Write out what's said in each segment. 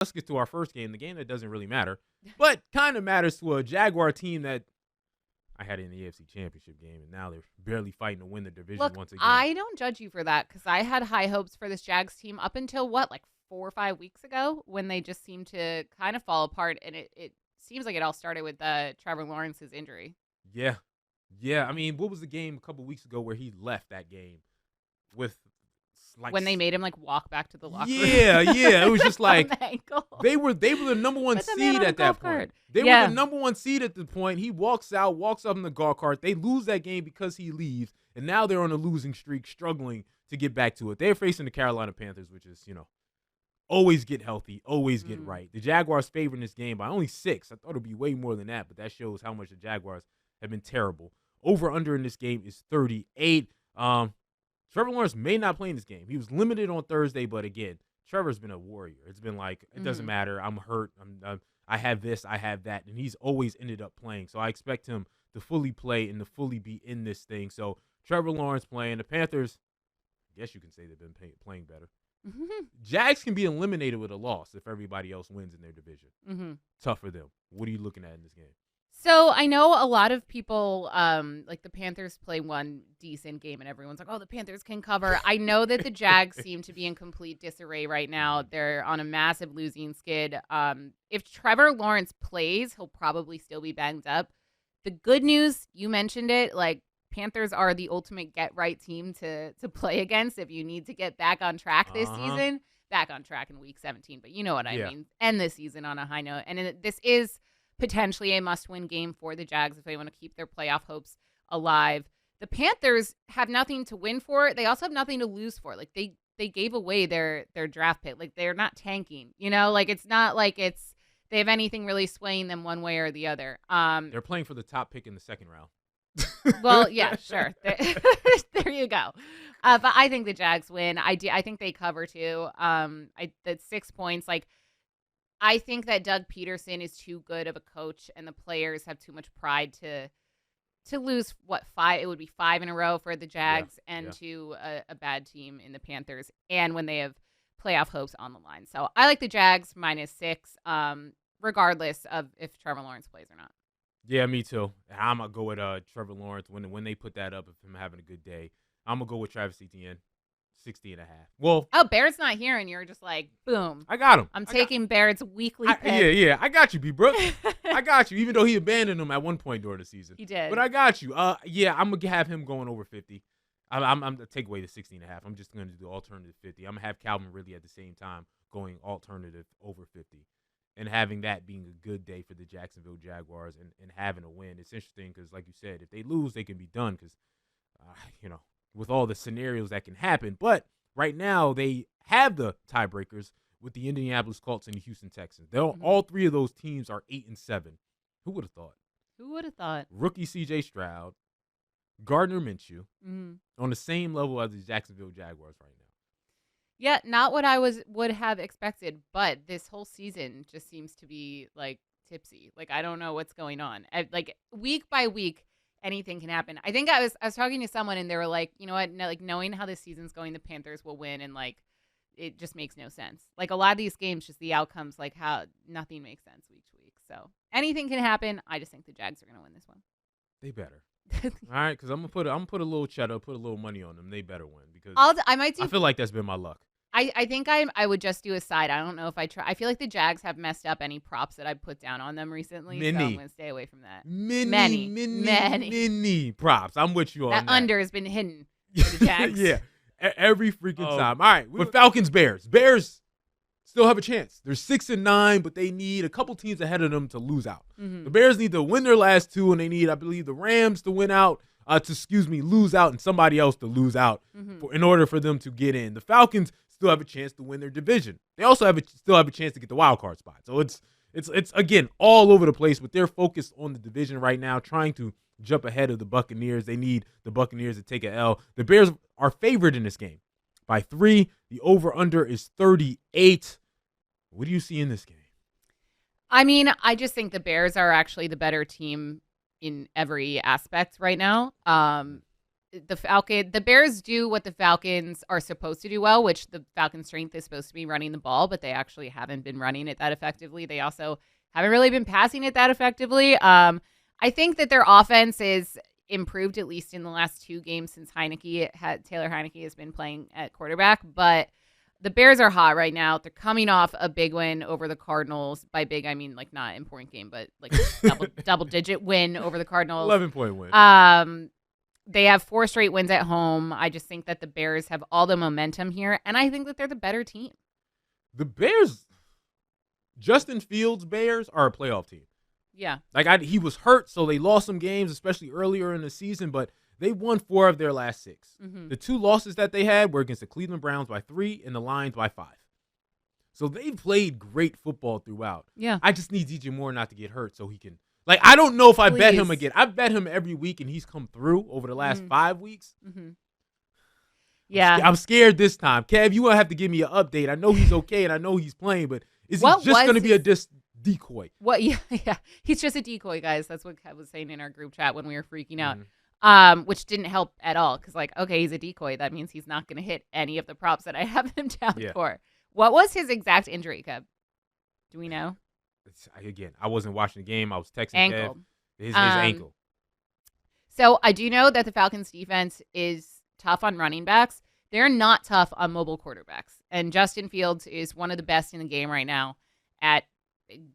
let's get to our first game, the game that doesn't really matter, but kind of matters to a Jaguar team that I had in the AFC Championship game, and now they're barely fighting to win the division Look, once again. I don't judge you for that because I had high hopes for this Jags team up until like 4 or 5 weeks ago when they just seemed to kind of fall apart, and it seems like it all started with Trevor Lawrence's injury. Yeah. Yeah, I mean, what was the game a couple weeks ago where he left that game with when they made him walk back to the locker room. Yeah, it was just like the they were the number one seed at that point. They were the number one seed at the point. He walks up in the golf cart. They lose that game because he leaves, and now they're on a losing streak, struggling to get back to it. They're facing the Carolina Panthers, which is, always get healthy, always get right. The Jaguars favoring this game by only 6. I thought it would be way more than that, but that shows how much the Jaguars have been terrible. Over-under in this game is 38. Trevor Lawrence may not play in this game. He was limited on Thursday, but again, Trevor's been a warrior. It's been like, it doesn't matter. I'm hurt. I have this. I have that. And he's always ended up playing. So I expect him to fully play and to fully be in this thing. So Trevor Lawrence playing. The Panthers, I guess you can say they've been playing better. Jags can be eliminated with a loss if everybody else wins in their division. Tough for them. What are you looking at in this game? So I know a lot of people, like the Panthers play one decent game and everyone's like, oh, the Panthers can cover. I know that the Jags seem to be in complete disarray right now. They're on a massive losing skid. If Trevor Lawrence plays, he'll probably still be banged up. The good news, you mentioned it, Panthers are the ultimate get-right team to play against if you need to get back on track this season. Back on track in Week 17, but you know what I mean. End the season on a high note. And this is potentially a must-win game for the Jags if they want to keep their playoff hopes alive. The Panthers have nothing to win for. They also have nothing to lose for. They gave away their draft pick. They're not tanking. It's not like they have anything really swaying them one way or the other. They're playing for the top pick in the second round. Well, yeah, sure. There you go. But I think the Jags win. I think they cover too. That's 6 points. I think that Doug Peterson is too good of a coach, and the players have too much pride to lose 5. It would be 5 in a row for the Jags to a bad team in the Panthers, and when they have playoff hopes on the line. So I like the Jags -6, regardless of if Trevor Lawrence plays or not. Yeah, me too. I'm gonna go with Trevor Lawrence when they put that up of him having a good day. I'm gonna go with Travis Etienne, 60.5. Well, Barrett's not here, and you're just like, boom. I got him. I'm taking Barrett's weekly pick. Yeah. I got you, B. Brooks. I got you. Even though he abandoned him at one point during the season, he did. But I got you. Yeah, I'm gonna have him going over 50. I'm gonna take away the 60.5. I'm just gonna do alternative 50. I'm gonna have Calvin Ridley at the same time going alternative over 50. And having that being a good day for the Jacksonville Jaguars and having a win. It's interesting because, like you said, if they lose, they can be done because, with all the scenarios that can happen. But right now, they have the tiebreakers with the Indianapolis Colts and the Houston Texans. All 3 of those teams are 8-7. Who would have thought? Who would have thought? Rookie C.J. Stroud, Gardner Minshew, on the same level as the Jacksonville Jaguars right now. Yeah, not what I would have expected, but this whole season just seems to be tipsy. I don't know what's going on. Week by week, anything can happen. I think I was talking to someone and they were like, you know what, knowing how this season's going, the Panthers will win, and it just makes no sense. A lot of these games, just the outcomes, how nothing makes sense week to week. So anything can happen. I just think the Jags are going to win this one. They better. All right, because I'm gonna put a little cheddar, put a little money on them. They better win because I feel like that's been my luck. I think I would just do a side. I don't know if I try. I feel like the Jags have messed up any props that I put down on them recently. So I'm going to stay away from that. Many props. I'm with you on that. That under has been hidden for the Jags. Yeah, every freaking time. All right, with Falcons, Bears. Bears still have a chance. They're 6-9, but they need a couple teams ahead of them to lose out. The Bears need to win their last 2, and they need, I believe, the Rams to win out. Lose out, and somebody else to lose out in order for them to get in. The Falcons still have a chance to win their division. They also still have a chance to get the wild card spot. So it's again all over the place, but they're focused on the division right now, trying to jump ahead of the Buccaneers. They need the Buccaneers to take an L. The Bears are favored in this game by 3. The over/under is 38. What do you see in this game? I mean, I just think the Bears are actually the better team in every aspect right now. the Bears do what the Falcons are supposed to do well, which the Falcons' strength is supposed to be running the ball, but they actually haven't been running it that effectively. They also haven't really been passing it that effectively. I think that their offense is improved, at least in the last 2 games since Taylor Heineke has been playing at quarterback, but the Bears are hot right now. They're coming off a big win over the Cardinals. By big, I mean like not important game, but like double-digit win over the Cardinals. 11-point win. They have 4 straight wins at home. I just think that the Bears have all the momentum here, and I think that they're the better team. The Bears, Justin Fields' Bears are a playoff team. Yeah. Like he was hurt, so they lost some games, especially earlier in the season, but they won 4 of their last 6. Mm-hmm. The 2 losses that they had were against the Cleveland Browns by 3 and the Lions by 5. So they played great football throughout. Yeah. I just need DJ Moore not to get hurt so he can. Like, I don't know if I bet him again. I've bet him every week, and he's come through over the last 5 weeks. Mm-hmm. Yeah. I'm scared this time. Kev, you going to have to give me an update. I know he's okay, and I know he's playing, but is he just going to be a decoy? What? Yeah. He's just a decoy, guys. That's what Kev was saying in our group chat when we were freaking out, which didn't help at all because, like, okay, he's a decoy. That means he's not going to hit any of the props that I have him down for. What was his exact injury, Kev? Do we know? Again, I wasn't watching the game. I was texting ankle. Kev. His ankle. So I do know that the Falcons defense is tough on running backs. They're not tough on mobile quarterbacks. And Justin Fields is one of the best in the game right now at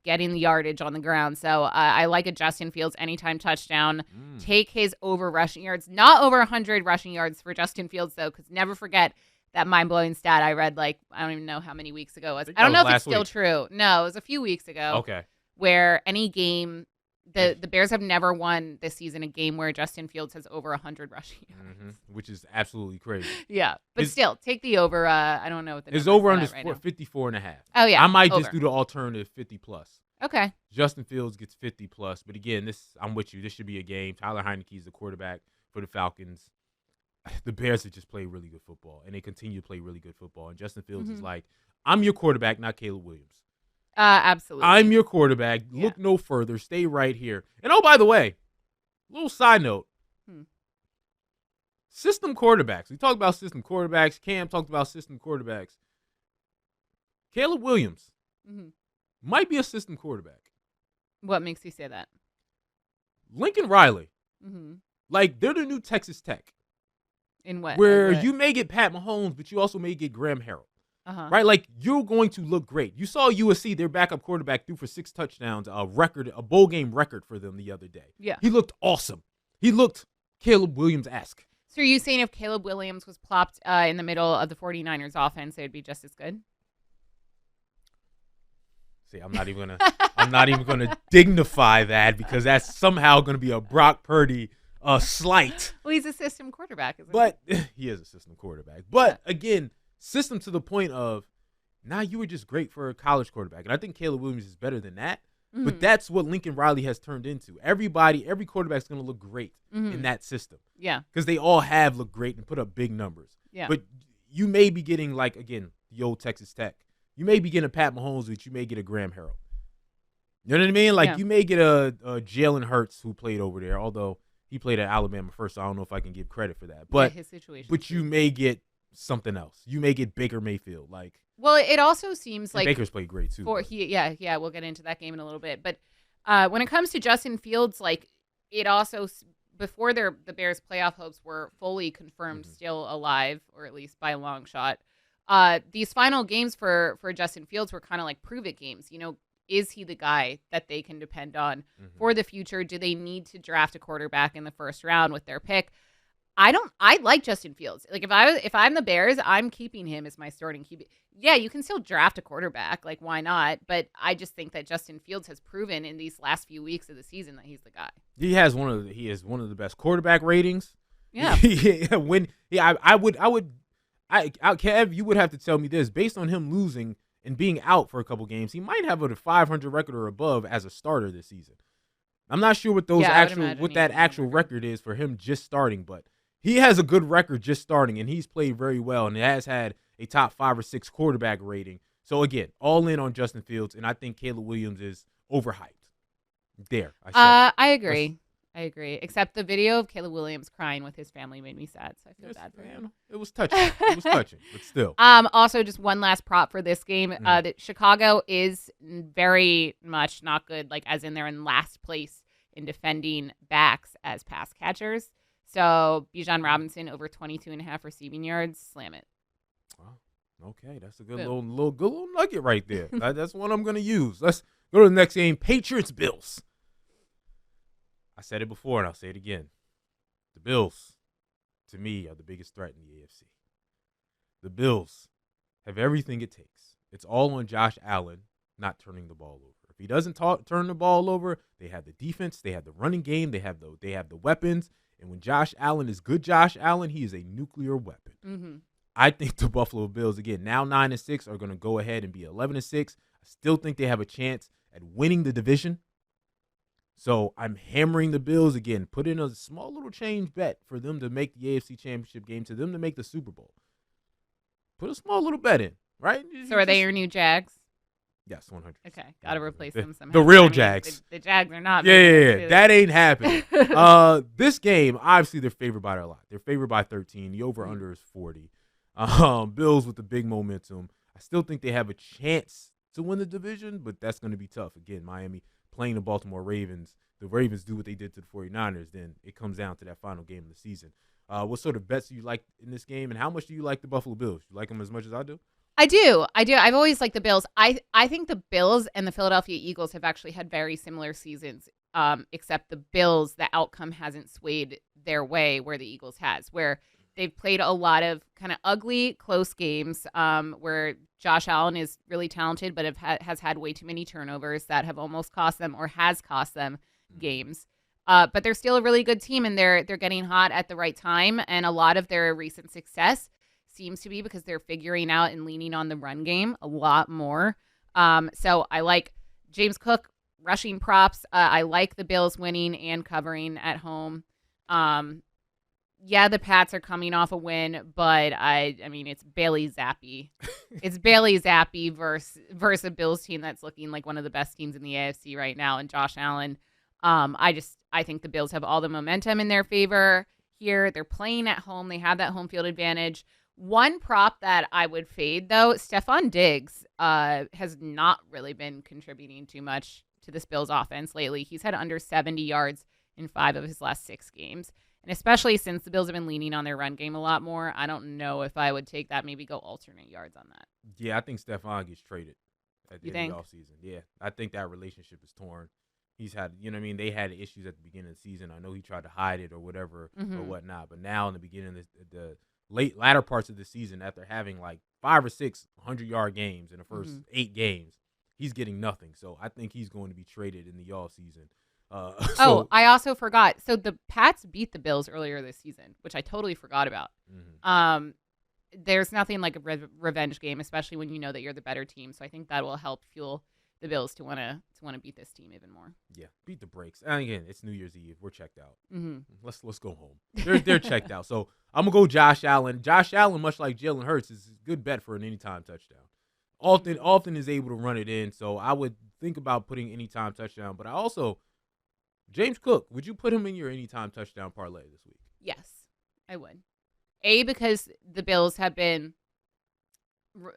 getting the yardage on the ground. So I like a Justin Fields anytime touchdown. Take his over rushing yards. Not over 100 rushing yards for Justin Fields, though, because never forget that mind-blowing stat I read, like, I don't even know how many weeks ago it was. I don't know if it's still true. No, it was a few weeks ago. Okay. Where any game, the Bears have never won this season a game where Justin Fields has over 100 rushing yards. Which is absolutely crazy. Yeah, but still, take the over. I don't know what the number is. His over-under is 54.5. Oh, yeah. I might just do the alternative 50+. Okay. Justin Fields gets 50+. But again, I'm with you. This should be a game. Tyler Heineke is the quarterback for the Falcons. The Bears have just played really good football, and they continue to play really good football. And Justin Fields is like, I'm your quarterback, not Caleb Williams. Absolutely. I'm your quarterback. Look no further. Stay right here. And, oh, by the way, little side note. System quarterbacks. We talked about system quarterbacks. Cam talked about system quarterbacks. Caleb Williams might be a system quarterback. What makes you say that? Lincoln Riley. Like, they're the new Texas Tech. In what? Where you may get Pat Mahomes, but you also may get Graham Harrell. Right? Like, you're going to look great. You saw USC, their backup quarterback, threw for 6 touchdowns, a bowl game record for them the other day. Yeah. He looked awesome. He looked Caleb Williams-esque. So are you saying if Caleb Williams was plopped in the middle of the 49ers offense, it would be just as good? See, I'm not even gonna dignify that because that's somehow gonna be a Brock Purdy slight. Well, he's a system quarterback, isn't he? He is a system quarterback. But again, system to the point of now you were just great for a college quarterback. And I think Caleb Williams is better than that. But that's what Lincoln Riley has turned into. Every quarterback's going to look great in that system. Yeah. Because they all have looked great and put up big numbers. Yeah. But you may be getting, like, again, the old Texas Tech. You may be getting a Pat Mahomes, but you may get a Graham Harrell. You know what I mean? Like, you may get a Jalen Hurts who played over there, although he played at Alabama first, so I don't know if I can give credit for that. But, his situation. But you may get something else. You may get Baker Mayfield. Like, well, it also seems like Baker's played great too. We'll get into that game in a little bit. But when it comes to Justin Fields, like, it also before the Bears' playoff hopes were fully confirmed, still alive, or at least by a long shot. These final games for Justin Fields were kind of like prove-it games. You know, is he the guy that they can depend on for the future? Do they need to draft a quarterback in the first round with their pick? I like Justin Fields. Like, if I'm the Bears, I'm keeping him as my starting QB. Yeah, you can still draft a quarterback. Like, why not? But I just think that Justin Fields has proven in these last few weeks of the season that he's the guy. He is one of the best quarterback ratings. Yeah. Kev, you would have to tell me this. Based on him losing and being out for a couple games, he might have a 500 record or above as a starter this season. I'm not sure what that actual record is for him just starting, but he has a good record just starting, and he's played very well, and has had a top 5 or 6 quarterback rating. So, again, all in on Justin Fields, and I think Caleb Williams is overhyped. I agree. I agree. Except the video of Caleb Williams crying with his family made me sad, so I feel bad for him. It was touching. It was touching, but still. Also, just one last prop for this game. That Chicago is very much not good, like as in they're in last place in defending backs as pass catchers. So Bijan Robinson over 22.5 receiving yards. Slam it. Wow. Okay, that's a good little nugget right there. That's one I'm going to use. Let's go to the next game. Patriots-Bills. I said it before, and I'll say it again. The Bills, to me, are the biggest threat in the AFC. The Bills have everything it takes. It's all on Josh Allen not turning the ball over. If he doesn't turn the ball over, they have the defense, they have the running game, they have the weapons. And when Josh Allen is good Josh Allen, he is a nuclear weapon. Mm-hmm. I think the Buffalo Bills, again, now 9-6, are going to go ahead and be 11-6. I still think they have a chance at winning the division. So I'm hammering the Bills again. Put in a small little change bet for them to make the AFC Championship game, to them to make the Super Bowl. Put a small little bet in, right? So are they your new Jags? Yes, 100. Okay, got to replace them somehow. The real Jags. The Jags are not. Yeah, that ain't happening. This game, obviously, they're favored by a lot. They're favored by 13. The over-under is 40. Bills with the big momentum. I still think they have a chance to win the division, but that's going to be tough. Again, Miami playing the Baltimore Ravens. The Ravens do what they did to the 49ers. Then it comes down to that final game of the season. What sort of bets do you like in this game, and how much do you like the Buffalo Bills? You like them as much as I do? I do. I've always liked the Bills. I think the Bills and the Philadelphia Eagles have actually had very similar seasons, except the Bills, the outcome hasn't swayed their way where the Eagles has, where they've played a lot of kind of ugly, close games where Josh Allen is really talented but has had way too many turnovers that have almost cost them or has cost them games. But they're still a really good team, and they're getting hot at the right time, and a lot of their recent success seems to be because they're figuring out and leaning on the run game a lot more. So I like James Cook rushing props. I like the Bills winning and covering at home. Yeah, the Pats are coming off a win, but I mean, it's Bailey Zappi. It's Bailey Zappi versus a Bills team that's looking like one of the best teams in the AFC right now, and Josh Allen. I think the Bills have all the momentum in their favor here. They're playing at home. They have that home field advantage. One prop that I would fade, though, Stephon Diggs has not really been contributing too much to this Bills offense lately. He's had under 70 yards in 5 of his last 6 games. And especially since the Bills have been leaning on their run game a lot more, I don't know if I would take that, maybe go alternate yards on that. Yeah, I think Stephon gets traded at the end of the offseason. Yeah, I think that relationship is torn. He's had, they had issues at the beginning of the season. I know he tried to hide it or whatever or whatnot. But now in the beginning of the latter parts of the season, after having like 5 or 6 100-yard games in the first 8 games, he's getting nothing. So I think he's going to be traded in the offseason. I also forgot. So the Pats beat the Bills earlier this season, which I totally forgot about. There's nothing like a revenge game, especially when you know that you're the better team. So I think that will help fuel the Bills to want to beat this team even more. Yeah, beat the brakes. And again, it's New Year's Eve. We're checked out. Let's go home. They're checked out. So I'm gonna go Josh Allen. Josh Allen, much like Jalen Hurts, is a good bet for an anytime touchdown. Alton is able to run it in, so I would think about putting anytime touchdown. But I also, James Cook, would you put him in your anytime touchdown parlay this week? Yes, I would. Because the Bills have been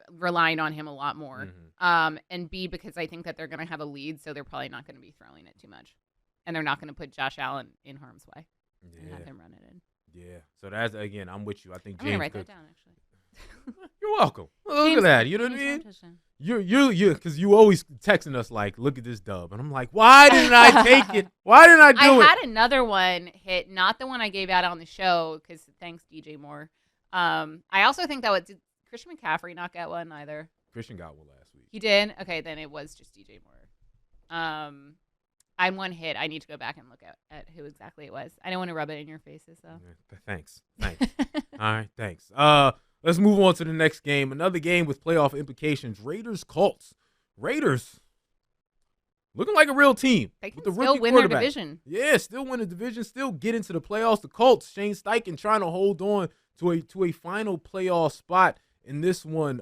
relying on him a lot more. And B, because I think that they're going to have a lead, so they're probably not going to be throwing it too much. And they're not going to put Josh Allen in harm's way and have him run it in. Yeah. So that's, again, I'm with you. I think James I'm going to write that down, actually. You're welcome. Look at that. You know what I mean? You're because you always texting us like, look at this dub. And I'm like, why didn't I take it? Why didn't I do it? I had another one hit, not the one I gave out on the show, because thanks, DJ Moore. I also think that did Christian McCaffrey not get one either? Christian got one last week. He did? Okay, then it was just DJ Moore. I'm one hit. I need to go back and look at who exactly it was. I don't want to rub it in your faces, though. Thanks. All right, thanks. Let's move on to the next game. Another game with playoff implications. Raiders-Colts. Raiders looking like a real team. They can still win their division. Yeah, still win the division. Still get into the playoffs. The Colts, Shane Steichen trying to hold on to a final playoff spot in this one.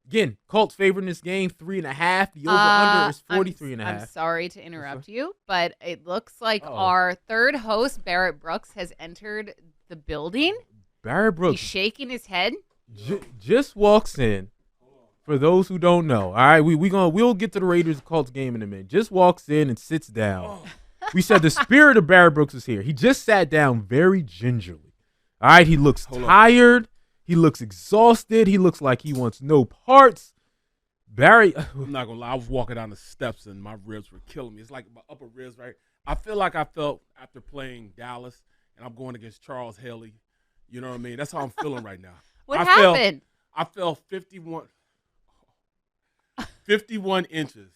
Again, Colts favoring this game 3.5. The over-under is 43.5. I'm sorry to interrupt you, but it looks like our third host, Barrett Brooks, has entered the building. Barrett Brooks. He's shaking his head. Just walks in. For those who don't know, all right, we'll get to the Raiders Colts game in a minute. Just walks in and sits down. We said the spirit of Barrett Brooks is here. He just sat down very gingerly. All right, he looks tired. He looks exhausted. He looks like he wants no parts. Barry, I'm not gonna lie. I was walking down the steps and my ribs were killing me. It's like my upper ribs, right? I feel like I felt after playing Dallas, and I'm going against Charles Haley. You know what I mean? That's how I'm feeling right now. What happened? I fell 51 inches.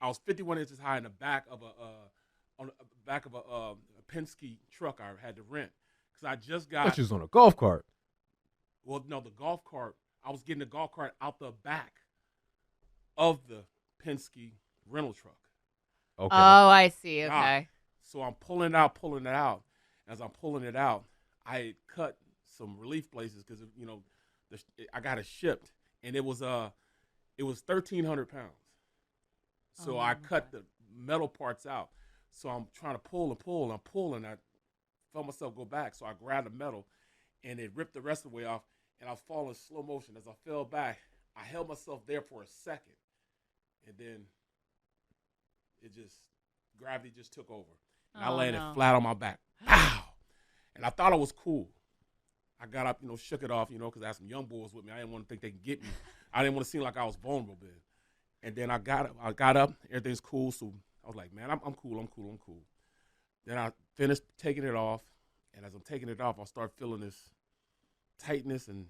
I was 51 inches high in the back of a Penske truck I had to rent because I just got. Which is on a golf cart. Well, no, the golf cart. I was getting the golf cart out the back of the Penske rental truck. Okay. Oh, I see. Okay. So I'm pulling it out. As I'm pulling it out, I cut some relief places because I got it shipped, and it was 1,300 pounds. So I cut the metal parts out. So I'm trying to pull and pull. I'm pulling. I felt myself go back. So I grabbed the metal, and it ripped the rest of the way off. And I was falling in slow motion. As I fell back, I held myself there for a second, and then gravity just took over. And I landed flat on my back. Pow! And I thought I was cool. I got up, shook it off, because I had some young boys with me. I didn't want to think they could get me. I didn't want to seem like I was vulnerable then. And then I got up, everything's cool. So I was like, man, I'm cool. Then I finished taking it off. And as I'm taking it off, I start feeling this tightness and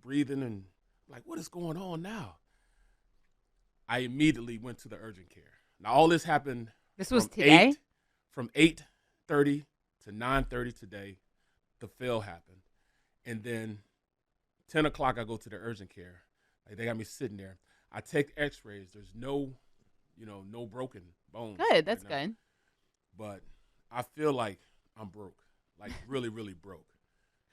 breathing and like, what is going on now? I immediately went to the urgent care. Now, all this happened. This was today? From 8:30 to 9:30 today, the fail happened. And then 10 o'clock, I go to the urgent care. Like, they got me sitting there. I take x-rays. There's no broken bones. Good. That's good. But I feel like I'm broke, like really, really broke.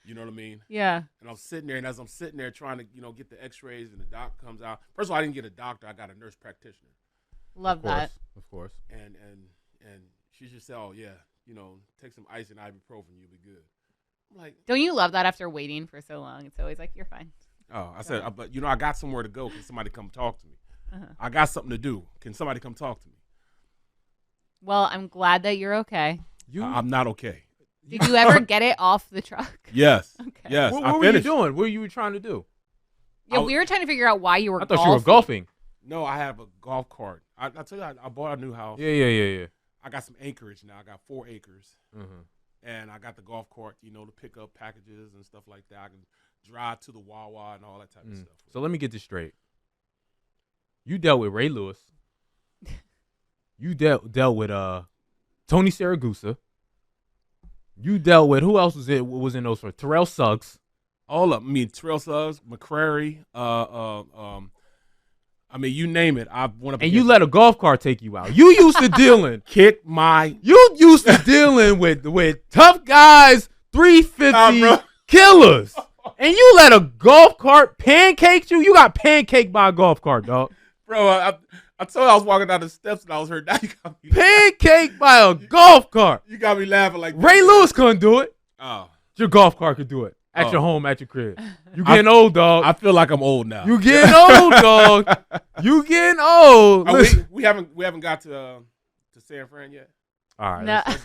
You know what I mean? Yeah. And I'm sitting there, and as I'm sitting there trying to, get the x-rays and the doc comes out. First of all, I didn't get a doctor. I got a nurse practitioner. Love that. Of course. And she just said, oh, yeah, take some ice and ibuprofen. You'll be good. I'm like, don't you love that after waiting for so long? It's always like, you're fine. Oh, I said, but, I got somewhere to go. Can somebody come talk to me? I got something to do. Can somebody come talk to me? Well, I'm glad that you're okay. I'm not okay. Did you ever get it off the truck? Yes. Okay. Yes. What were you doing? What were you trying to do? Yeah, we were trying to figure out why you were golfing. I thought you were golfing. No, I have a golf cart. I tell you, I bought a new house. Yeah. I got some acreage now. I got 4 acres. Mm-hmm. And I got the golf cart, to pick up packages and stuff like that. I can drive to the Wawa and all that type of stuff. So let me get this straight. You dealt with Ray Lewis. You dealt with Tony Siragusa. You dealt with, who else was in those for? Terrell Suggs. All of them. Terrell Suggs, McCrary, you name it. I went up. And you let a golf cart take you out. You used to dealing. You used to dealing with tough guys, 350 killers. And you let a golf cart pancake you? You got pancaked by a golf cart, dog. Bro, I told you I was walking down the steps and I was hurt. Now you got me pancaked by a golf cart. You got me laughing like Ray Lewis couldn't do it. Oh. Your golf cart could do it. At your home, at your crib. You getting old, dog. I feel like I'm old now. You getting old, dog. You getting old. We haven't got to San Fran yet. All right. No. Let's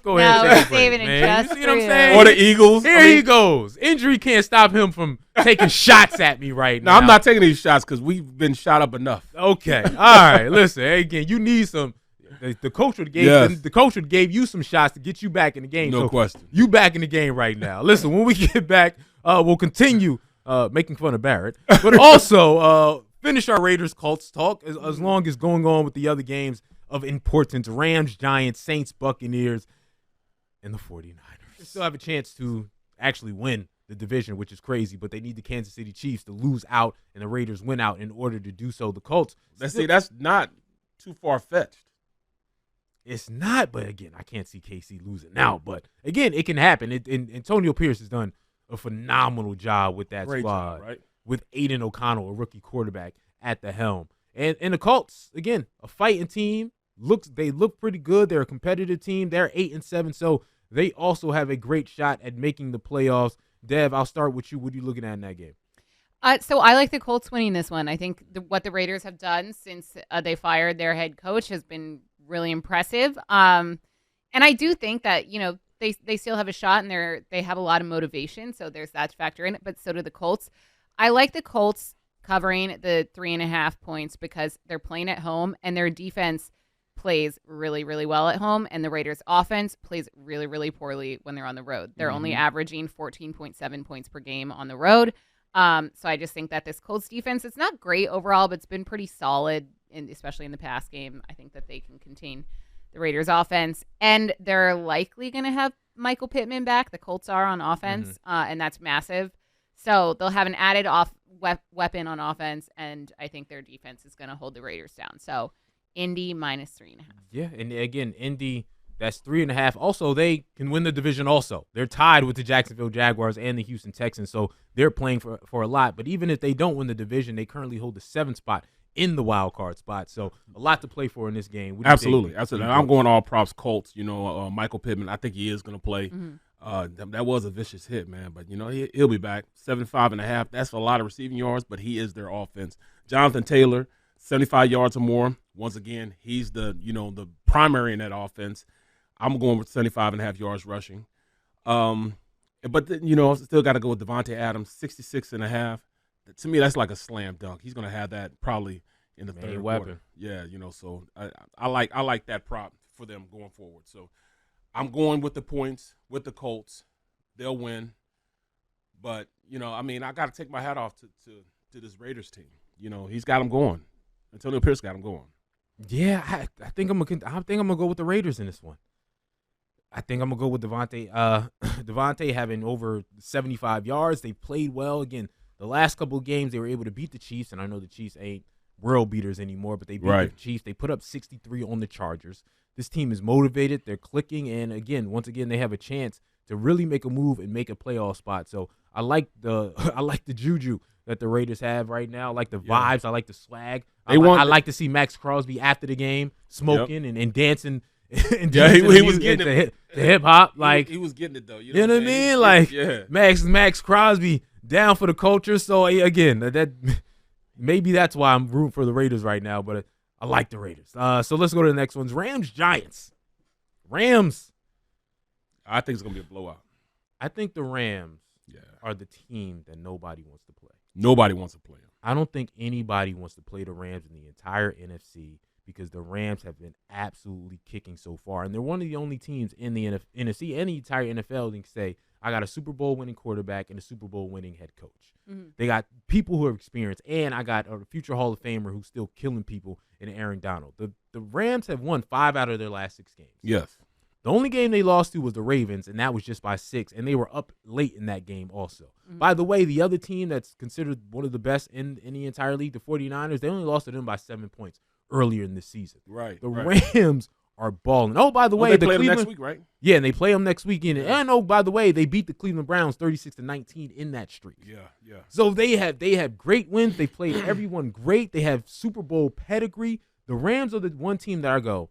go ahead and take a break, man. You see what I'm saying? Or the Eagles. Here he goes. Injury can't stop him from taking shots at me right now. No, I'm not taking these shots because we've been shot up enough. Okay. All right. Listen, again, you need some. The coach would gave you some shots to get you back in the game. No question. You back in the game right now. Listen, when we get back, we'll continue making fun of Barrett, but also finish our Raiders Colts talk as long as going on with the other games of importance: Rams, Giants, Saints, Buccaneers, and the 49ers. They still have a chance to actually win the division, which is crazy, but they need the Kansas City Chiefs to lose out and the Raiders win out in order to do so. The Colts. That's not too far-fetched. It's not, but again, I can't see KC losing now. But again, it can happen. Antonio Pierce has done a phenomenal job with that squad. Job, right? with Aiden O'Connell, a rookie quarterback, at the helm. And the Colts, again, a fighting team. They look pretty good. They're a competitive team. They're 8-7, so they also have a great shot at making the playoffs. Dev, I'll start with you. What are you looking at in that game? So I like the Colts winning this one. I think what the Raiders have done since they fired their head coach has been really impressive. And I do think that, they still have a shot and they have a lot of motivation. So there's that factor in it, but so do the Colts. I like the Colts covering the 3.5 points because they're playing at home and their defense plays really, really well at home, and the Raiders' offense plays really, really poorly when they're on the road. They're only averaging 14.7 points per game on the road. So I just think that this Colts defense, it's not great overall, but it's been pretty solid, especially in the past game. I think that they can contain the Raiders' offense, and they're likely going to have Michael Pittman back. The Colts are on offense, and that's massive. So they'll have an added weapon on offense, and I think their defense is going to hold the Raiders down. So Indy -3.5. Yeah, and again, Indy, that's 3.5. Also, they can win the division also. They're tied with the Jacksonville Jaguars and the Houston Texans, so they're playing for a lot. But even if they don't win the division, they currently hold the 7th spot in the wild card spot. So a lot to play for in this game. Absolutely. I'm going all props Colts. Michael Pittman, I think he is going to play. That was a vicious hit, man. But, he'll be back. 75.5. That's a lot of receiving yards, but he is their offense. Jonathan Taylor, 75 yards or more. Once again, he's the primary in that offense. I'm going with 75.5 yards rushing. But still got to go with Devontae Adams, 66.5. To me, that's like a slam dunk. He's going to have that probably in the third quarter. Yeah, so I like that prop for them going forward. So I'm going with the points with the Colts. They'll win. But, I got to take my hat off to this Raiders team. He's got them going. Antonio Pierce got him going. Yeah, I think I'm gonna go with the Raiders in this one. I think I'm gonna go with Devontae. Devontae having over 75 yards. They played well. Again, the last couple of games they were able to beat the Chiefs, and I know the Chiefs ain't world beaters anymore, but they beat the Chiefs. They put up 63 on the Chargers. This team is motivated. They're clicking, and once again, they have a chance to really make a move and make a playoff spot. So I like the juju that the Raiders have right now. I like the vibes. I like the swag. I like to see Max Crosby after the game smoking and dancing. And he was getting the hip hop. He was getting it though. You know what I mean? Max Crosby down for the culture. So again, that maybe that's why I'm rooting for the Raiders right now. But I like the Raiders. So let's go to the next ones. Rams Giants. Rams. I think it's gonna be a blowout. I think the Rams are the team that nobody wants to play. Nobody wants to play them. I don't think anybody wants to play the Rams in the entire NFC because the Rams have been absolutely kicking so far. And they're one of the only teams in the NFC and the entire NFL that can say, I got a Super Bowl winning quarterback and a Super Bowl winning head coach. They got people who are experienced, and I got a future Hall of Famer who's still killing people in Aaron Donald. The Rams have won 5 out of their last 6 games. Yes. The only game they lost to was the Ravens, and that was just by 6, and they were up late in that game also. By the way, the other team that's considered one of the best in the entire league, the 49ers, they only lost to them by 7 points earlier in this season. Right. The Rams are balling. Oh, by the way, they play them next week, right? Yeah, and they play them next weekend. And oh, by the way, they beat the Cleveland Browns 36-19 in that streak. Yeah. So they have great wins. They played everyone great. They have Super Bowl pedigree. The Rams are the one team that I go,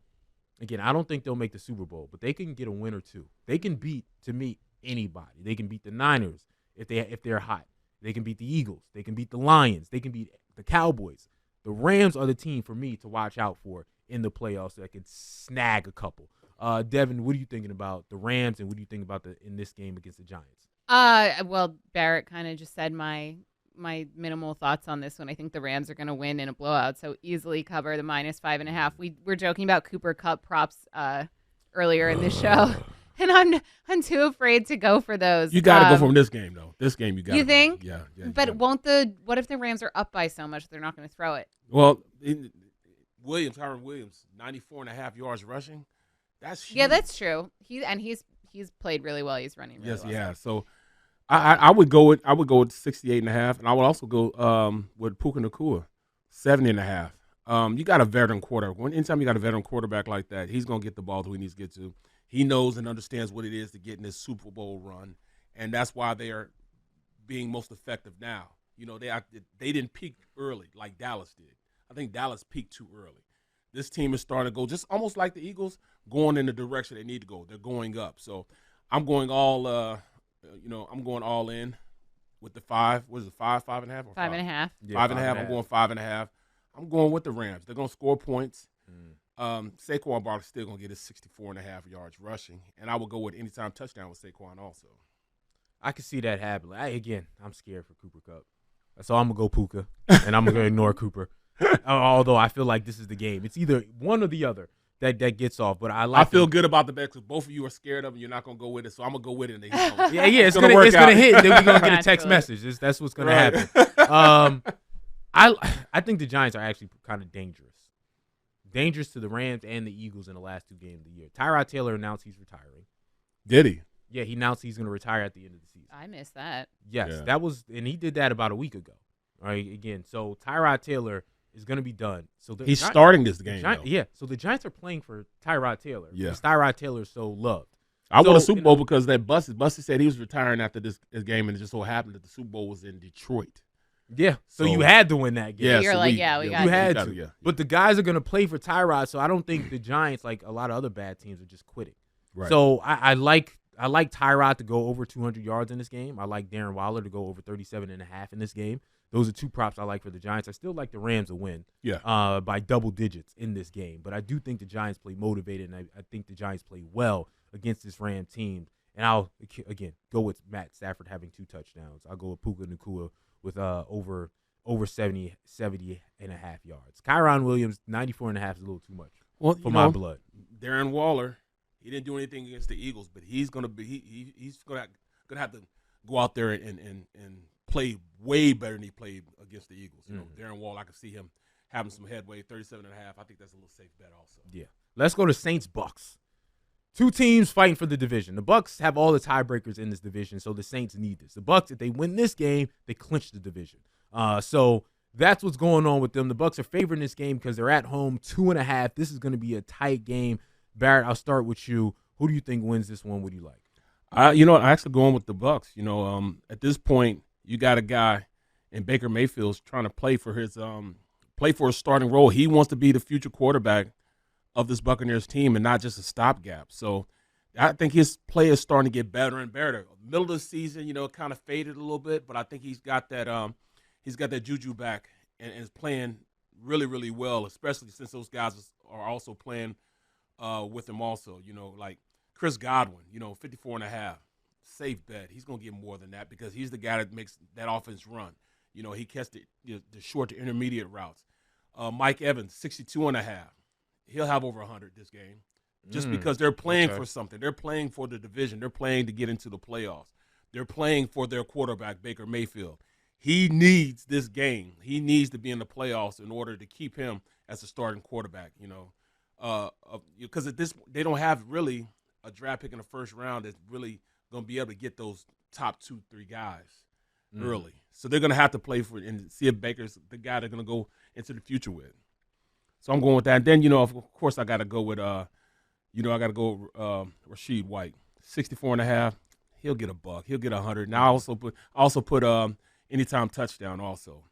again, I don't think they'll make the Super Bowl, but they can get a win or two. They can beat, to me, anybody. They can beat the Niners if they're hot. They can beat the Eagles. They can beat the Lions. They can beat the Cowboys. The Rams are the team for me to watch out for in the playoffs that can snag a couple. Devin, what are you thinking about the Rams, and what do you think about in this game against the Giants? Well, Barrett kind of just said my minimal thoughts on this one. I think the Rams are going to win in a blowout, so easily cover the -5.5. We were joking about Cooper Kupp props earlier in the show, and I'm too afraid to go for those. You got to go from this game though. This game you got. You think? Yeah. But what if the Rams are up by so much they're not going to throw it? Well, Tyron Williams, 94.5 yards rushing. That's huge. Yeah, that's true. He's played really well. He's running really well. Yes, he has. So I would go with 68.5, and I would also go with Puka Nacua, 70.5. You got a veteran quarterback. Anytime you got a veteran quarterback like that, he's gonna get the ball to who he needs to get to. He knows and understands what it is to get in this Super Bowl run, and that's why they are being most effective now. They didn't peak early like Dallas did. I think Dallas peaked too early. This team is starting to go just almost like the Eagles, going in the direction they need to go. They're going up. So I'm going all in with the 5. What is it, 5.5, or 5? 5.5. Yeah, 5.5. I'm going 5.5. I'm going with the Rams. They're going to score points. Saquon Barkley's still going to get his 64.5 yards rushing, and I will go with anytime touchdown with Saquon also. I can see that happening. I'm scared for Cooper Kupp. So I'm going to go Puka, and I'm going to ignore Cooper. Although I feel like this is the game. It's either one or the other that gets off. But I feel good about the bet because both of you are scared of it. You're not going to go with it, so I'm going to go with it. It's going to hit. Then we're going to get a text message. That's what's going to happen. I think the Giants are actually kind of dangerous. Dangerous to the Rams and the Eagles in the last 2 games of the year. Tyrod Taylor announced he's retiring. Did he? Yeah, he announced he's going to retire at the end of the season. I missed that. Yes, that was, and he did that about a week ago. All right, again, so Tyrod Taylor is going to be done. So he's starting this game. So the Giants are playing for Tyrod Taylor. Yeah, because Tyrod Taylor is so loved. I won a Super Bowl because that Busty said he was retiring after this game, and it just so happened that the Super Bowl was in Detroit. Yeah, so you had to win that game. Yeah, you're we got you had to. Yeah. But the guys are going to play for Tyrod, so I don't think the Giants, like a lot of other bad teams, are just quitting. Right. So I like Tyrod to go over 200 yards in this game. I like Darren Waller to go over 37.5 in this game. Those are 2 props I like for the Giants. I still like the Rams to win by double digits in this game. But I do think the Giants play motivated, and I think the Giants play well against this Ram team. And I'll, again, go with Matt Stafford having 2 touchdowns. I'll go with Puka Nacua with over 70.5 yards. Kyron Williams, 94.5 is a little too much for my blood. Darren Waller, he didn't do anything against the Eagles, but he's gonna be he's gonna have to go out there and play way better than he played against the Eagles. You know, Darren Waller, I can see him having some headway. 37.5. I think that's a little safe bet also. Yeah. Let's go to Saints-Bucks. 2 teams fighting for the division. The Bucks have all the tiebreakers in this division, so the Saints need this. The Bucks, if they win this game, they clinch the division. So that's what's going on with them. The Bucks are favoring this game because they're at home, 2.5. This is going to be a tight game. Barrett, I'll start with you. Who do you think wins this one? What do you like? I'm actually going with the Bucks. At this point, you got a guy in Baker Mayfield's trying to play for his starting role. He wants to be the future quarterback of this Buccaneers team and not just a stopgap. So I think his play is starting to get better and better. Middle of the season, it kind of faded a little bit, but I think he's got that juju back and is playing really, really well, especially since those guys are also playing with him also. Like Chris Godwin, 54.5. Safe bet. He's going to get more than that because he's the guy that makes that offense run. He catches the short to intermediate routes. Mike Evans, 62.5. He'll have over 100 this game just because they're playing for something. They're playing for the division. They're playing to get into the playoffs. They're playing for their quarterback, Baker Mayfield. He needs this game. He needs to be in the playoffs in order to keep him as a starting quarterback, because at this they don't have really a draft pick in the first round that's really going to be able to get those top 2-3 guys early. So they're going to have to play for it and see if Baker's the guy they're going to go into the future with. So I'm going with that. And then, of course, I got to go with, Rashid White, 64.5. He'll get a buck. He'll get 100. And I also put anytime touchdown also.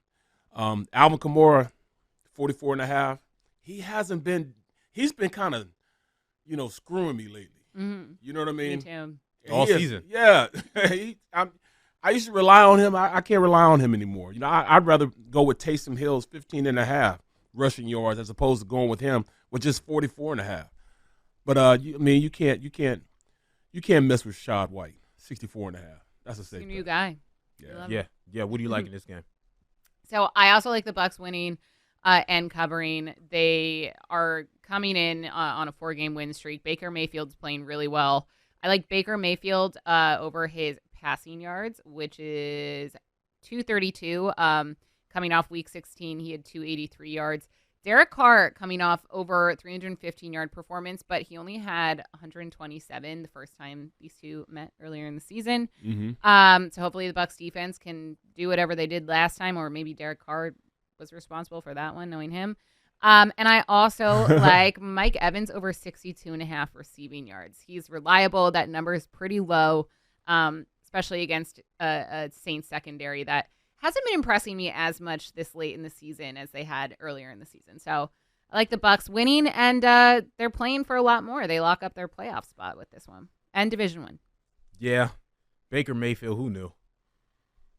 Alvin Kamara, 44.5. He's been kind of, screwing me lately. Mm-hmm. You know what I mean? Me too. All season. Yeah. I used to rely on him. I can't rely on him anymore. I'd rather go with Taysom Hill's 15.5 rushing yards as opposed to going with him with just 44.5. But you can't mess with Rashad White, 64.5. That's a safe bet. New guy. Yeah. What do you like in this game? So I also like the Bucks winning and covering. They are coming in on a 4-game win streak. Baker Mayfield's playing really well. I like Baker Mayfield over his passing yards, which is 232. Coming off week 16, he had 283 yards. Derek Carr coming off over 315-yard performance, but he only had 127 the first time these two met earlier in the season. Mm-hmm. So hopefully the Bucs defense can do whatever they did last time, or maybe Derek Carr was responsible for that one, knowing him. And I also like Mike Evans over 62.5 receiving yards. He's reliable. That number is pretty low, especially against a Saints secondary that hasn't been impressing me as much this late in the season as they had earlier in the season. So I like the Bucks winning, and they're playing for a lot more. They lock up their playoff spot with this one and division one. Yeah, Baker Mayfield, who knew?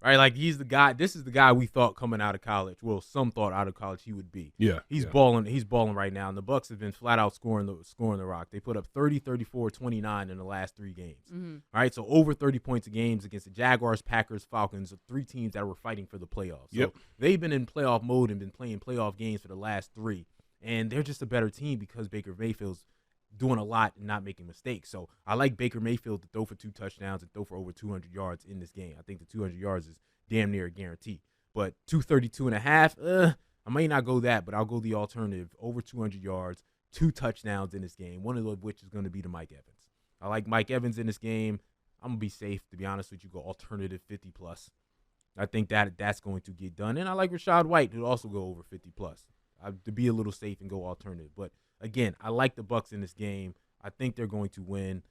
Right, like he's the guy. This is the guy we thought coming out of college. Well, some thought out of college he would be. Yeah, he's balling. He's balling right now. And the Bucks have been flat out scoring the rock. They put up 30, 34, 29 in the last 3 games. Mm-hmm. All right, so over 30 points a game against the Jaguars, Packers, Falcons, 3 teams that were fighting for the playoffs. So they've been in playoff mode and been playing playoff games for the last 3, and they're just a better team because Baker Mayfield's doing a lot and not making mistakes. So I like Baker Mayfield to throw for 2 touchdowns and throw for over 200 yards in this game. I think the 200 yards is damn near a guarantee. But 232.5, I may not go that, but I'll go the alternative. Over 200 yards, 2 touchdowns in this game, one of which is going to be to Mike Evans. I like Mike Evans in this game. I'm going to be safe, to be honest with you, go alternative 50+. I think that's going to get done. And I like Rachaad White, who'll also go over 50+. To be a little safe and go alternative. But, again, I like the Bucks in this game. I think they're going to win.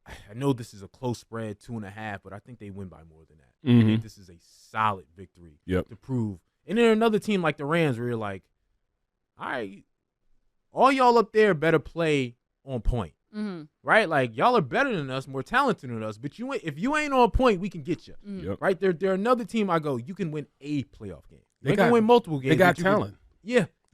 I know this is a close spread, 2.5, but I think they win by more than that. Mm-hmm. I think this is a solid victory to prove. And then another team like the Rams where you're like, all right, all y'all up there better play on point, right? Like, y'all are better than us, more talented than us, but if you ain't on point, we can get you, right? They're another team I go, you can win a playoff game. They can win multiple games. They got talent.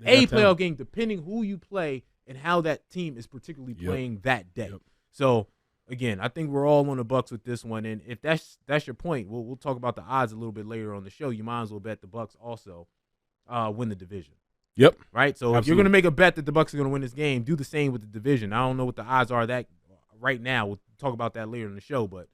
A playoff game, depending who you play and how that team is particularly playing that day. So, again, I think we're all on the Bucks with this one, and if that's your point, we'll talk about the odds a little bit later on the show. You might as well bet the Bucks also win the division. Yep. Right. So if you're going to make a bet that the Bucks are going to win this game, do the same with the division. I don't know what the odds are that right now. We'll talk about that later in the show, but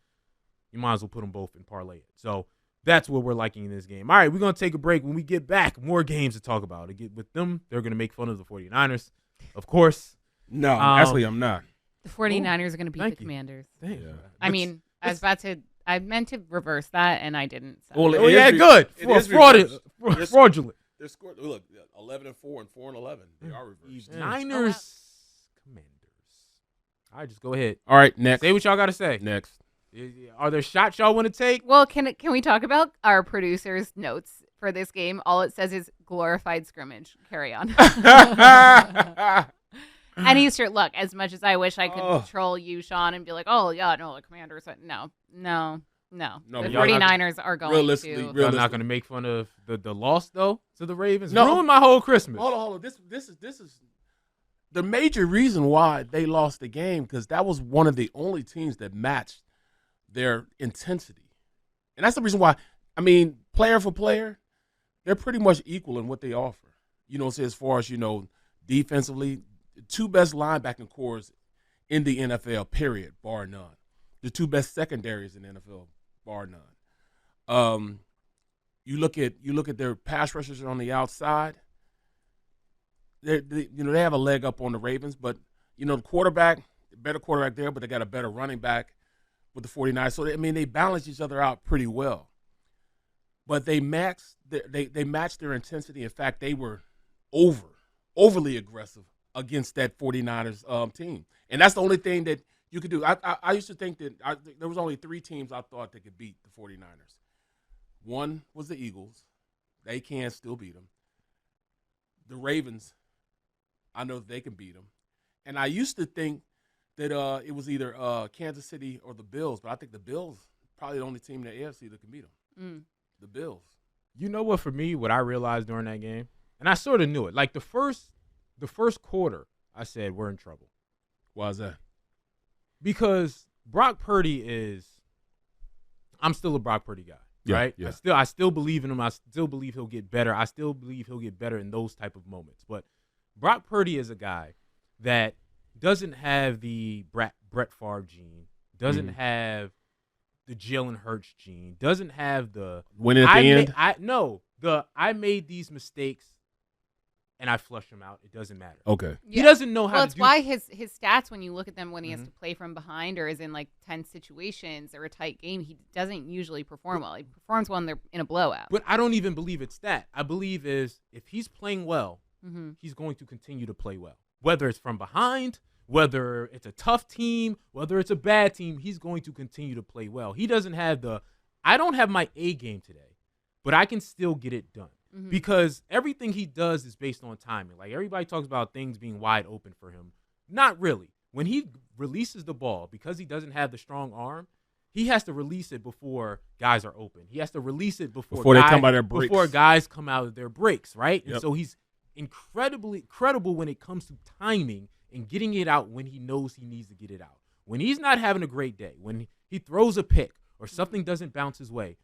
you might as well put them both and parlay it. So that's what we're liking in this game. All right, we're going to take a break. When we get back, more games to talk about. With them, they're going to make fun of the 49ers, of course. No, actually, I'm not. The 49ers are going to beat the Commanders. Thank you. I mean, I meant to reverse that, and I didn't. So. Well, good. Fraudulent. They're scored. Look, 11-4 and 4-11. They are reversed. Niners, Commanders. All right, just go ahead. All right, next. Say what y'all got to say. Next. Are there shots y'all want to take? Well, can we talk about our producer's notes for this game? All it says is glorified scrimmage. Carry on. And Easter, look, as much as I wish I could control you, Sean, and be like, oh, yeah, no, the Commanders. No. The 49ers are going to. Y'all not going to make fun of the loss, though, to the Ravens? No. Ruined my whole Christmas. Hold on. This is the major reason why they lost the game, because that was one of the only teams that matched their intensity. And that's the reason why, I mean, player for player, they're pretty much equal in what they offer. So as far as, defensively, the 2 best linebacking cores in the NFL, period, bar none. The 2 best secondaries in the NFL, bar none. You look at their pass rushers on the outside. They have a leg up on the Ravens, but the quarterback, better quarterback there, but they got a better running back with the 49ers. So they balance each other out pretty well. But they matched their intensity. In fact, they were overly aggressive against that 49ers team. And that's the only thing that you could do. I used to think that there was only 3 teams I thought that could beat the 49ers. One was the Eagles. They can still beat them. The Ravens, I know that they can beat them. And I used to think that it was either Kansas City or the Bills, but I think the Bills probably the only team in the AFC that can beat them. The Bills. You know what, for me, what I realized during that game, and I sort of knew it. Like the first quarter, I said, we're in trouble. Why is that? Because Brock Purdy I'm still a Brock Purdy guy, right? Yeah. I still believe in him. I still believe he'll get better. I still believe he'll get better in those type of moments. But Brock Purdy is a guy that doesn't have the Brett Favre gene, doesn't have the Jalen Hurts gene, doesn't have the winning at the end. I made these mistakes and I flush them out. It doesn't matter. Okay. He doesn't know how Well, to it's why his stats, when you look at them when he has to play from behind or is in like tense situations or a tight game, he doesn't usually perform well. He performs when they're in a blowout. But I don't even believe it's that. I believe is if he's playing well, he's going to continue to play well. Whether it's from behind, whether it's a tough team, whether it's a bad team, he's going to continue to play well. He doesn't have I don't have my A game today. but I can still get it done. Because everything he does is based on timing. Like, everybody talks about things being wide open for him. Not really. When he releases the ball, because he doesn't have the strong arm, he has to release it before guys are open. He has to release it before they come out of their breaks. Before guys come out of their breaks, right? Yep. And so he's incredibly credible when it comes to timing and getting it out when he knows he needs to get it out. When he's not having a great day, when he throws a pick or something doesn't bounce his way,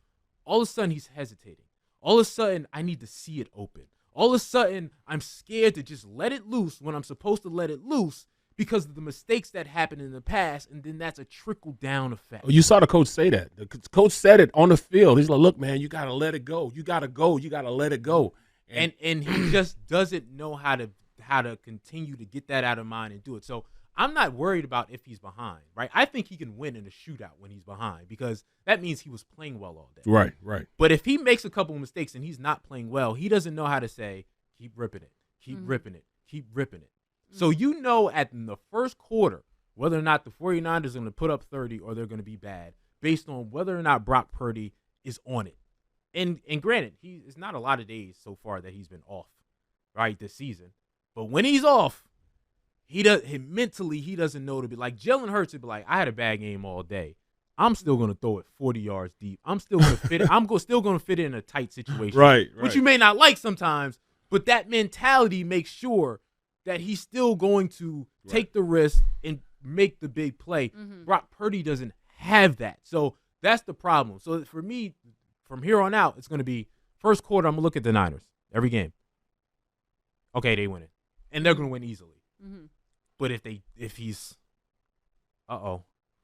all of a sudden he's hesitating. All of a sudden, I need to see it open. All of a sudden, I'm scared to just let it loose when I'm supposed to let it loose because of the mistakes that happened in the past, and then that's a trickle-down effect. You saw the coach say that. The coach said it on the field. He's like, look, man, you got to let it go. You got to go. You got to let it go. And he just doesn't know how to continue to get that out of mind and do it. So I'm not worried about if he's behind, right? I think he can win in a shootout when he's behind because that means he was playing well all day. Right. But if he makes a couple of mistakes and he's not playing well, he doesn't know how to say, keep ripping it, keep ripping it, keep ripping it. So you know in the first quarter whether or not the 49ers are going to put up 30 or they're going to be bad based on whether or not Brock Purdy is on it. And granted, it's not a lot of days so far that he's been off, right, this season. But when he's off, he doesn't know to be like Jalen Hurts would be like, I had a bad game all day. I'm still going to throw it 40 yards deep. I'm still going to fit it. still going to fit it in a tight situation. Right. Which you may not like sometimes, but that mentality makes sure that he's still going to take the risk and make the big play. Brock Purdy doesn't have that. So that's the problem. So for me, from here on out, it's going to be first quarter, I'm going to look at the Niners every game. Okay, they win it. And they're going to win easily. But if he's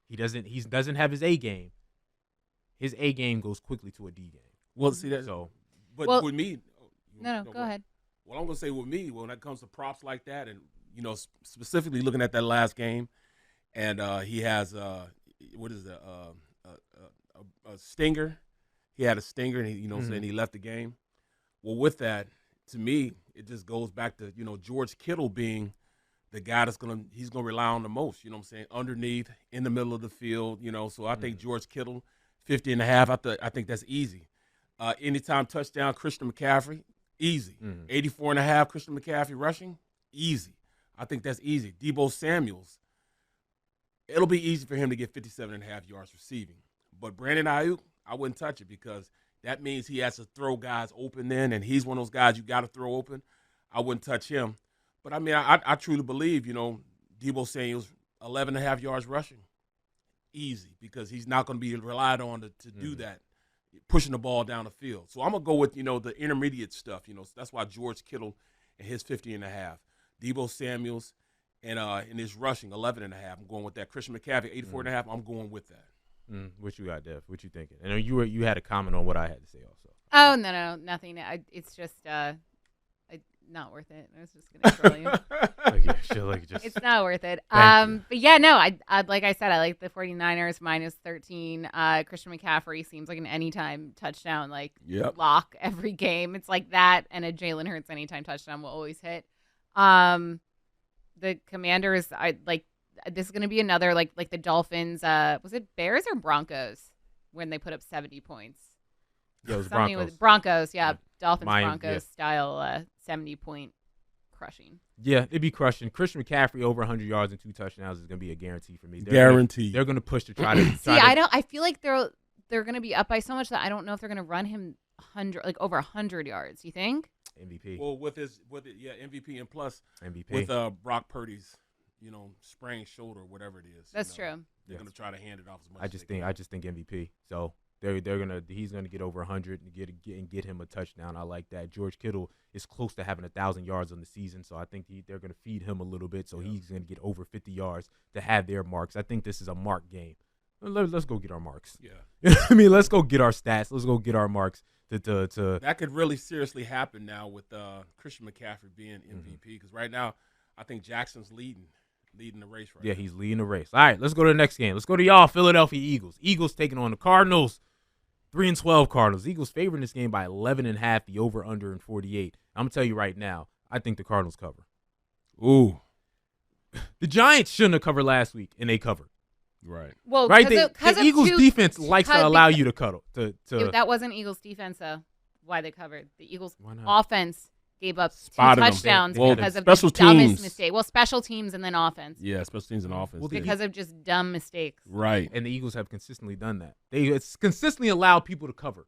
he doesn't have his A game. His A game goes quickly to a D game. Well, see that. So, but with me, no, go ahead. Well, I'm gonna say with me, when it comes to props like that, and specifically looking at that last game, and he has a stinger. He had a stinger, and saying he left the game. Well, with that, to me, it just goes back to George Kittle being the guy he's gonna rely on the most, underneath, in the middle of the field, so I think George Kittle, 50.5, I think that's easy. Anytime touchdown, Christian McCaffrey, easy. 84.5, Christian McCaffrey rushing, easy. I think that's easy. Deebo Samuels, it'll be easy for him to get 57.5 yards receiving. But Brandon Ayuk, I wouldn't touch it because that means he has to throw guys open then, and he's one of those guys you got to throw open. I wouldn't touch him. But, I mean, I truly believe, Deebo Samuels, 11.5 yards rushing, easy, because he's not going to be relied on to do that, pushing the ball down the field. So I'm going to go with, the intermediate stuff. So that's why George Kittle and his 50.5. Deebo Samuels and in his rushing, 11.5. I'm going with that. Christian McCaffrey, 84.5. I'm going with that. What you got, Dev? What you thinking? I know you had a comment on what I had to say also. Oh, no, nothing. It's just not worth it. I was just going to troll you. It's not worth it. But yeah, no, I like I said, I like the 49ers minus 13. Christian McCaffrey seems like an anytime touchdown, lock every game. It's like that, and a Jalen Hurts anytime touchdown will always hit. The Commanders, this is going to be another like the Dolphins. Was it Bears or Broncos when they put up 70 points? Yeah, it was Broncos. Broncos, yeah. Dolphins, Broncos style 70-point crushing. Yeah, it'd be crushing. Christian McCaffrey over 100 yards and 2 touchdowns is going to be a guarantee for me. They're going to push to try to. I feel like they're going to be up by so much that I don't know if they're going to run him over 100 yards. You think? MVP. Well, MVP and plus MVP with Brock Purdy's, sprained shoulder, whatever it is. That's true. They're going to try to hand it off as much. I just think MVP. So. He's gonna get over 100 and get him a touchdown. I like that. George Kittle is close to having 1,000 yards on the season, so I think they're gonna feed him a little bit, so he's gonna get over 50 yards to have their marks. I think this is a mark game. Let's go get our marks. Yeah, I mean, let's go get our stats. Let's go get our marks. To that could really seriously happen now with Christian McCaffrey being MVP because right now I think Jackson's leading the race right now. Yeah, he's leading the race. All right, let's go to the next game. Let's go to y'all, Philadelphia Eagles. Eagles taking on the Cardinals. 3-12 Cardinals. Eagles favoring this game by 11.5. The over/under in 48. I'm gonna tell you right now. I think the Cardinals cover. Ooh, the Giants shouldn't have covered last week, and they covered. Right. Well, right. The Eagles defense likes to allow you to cuddle. That wasn't Eagles defense though. why they covered. The Eagles' Why not? offense gave up Spotted 2 them. touchdowns Well, because of special the dumbest teams. mistake. Well, special teams and then offense. Yeah, special teams and offense. Well, Because of just dumb mistakes. Right. And the Eagles have consistently done that. It's consistently allowed people to cover.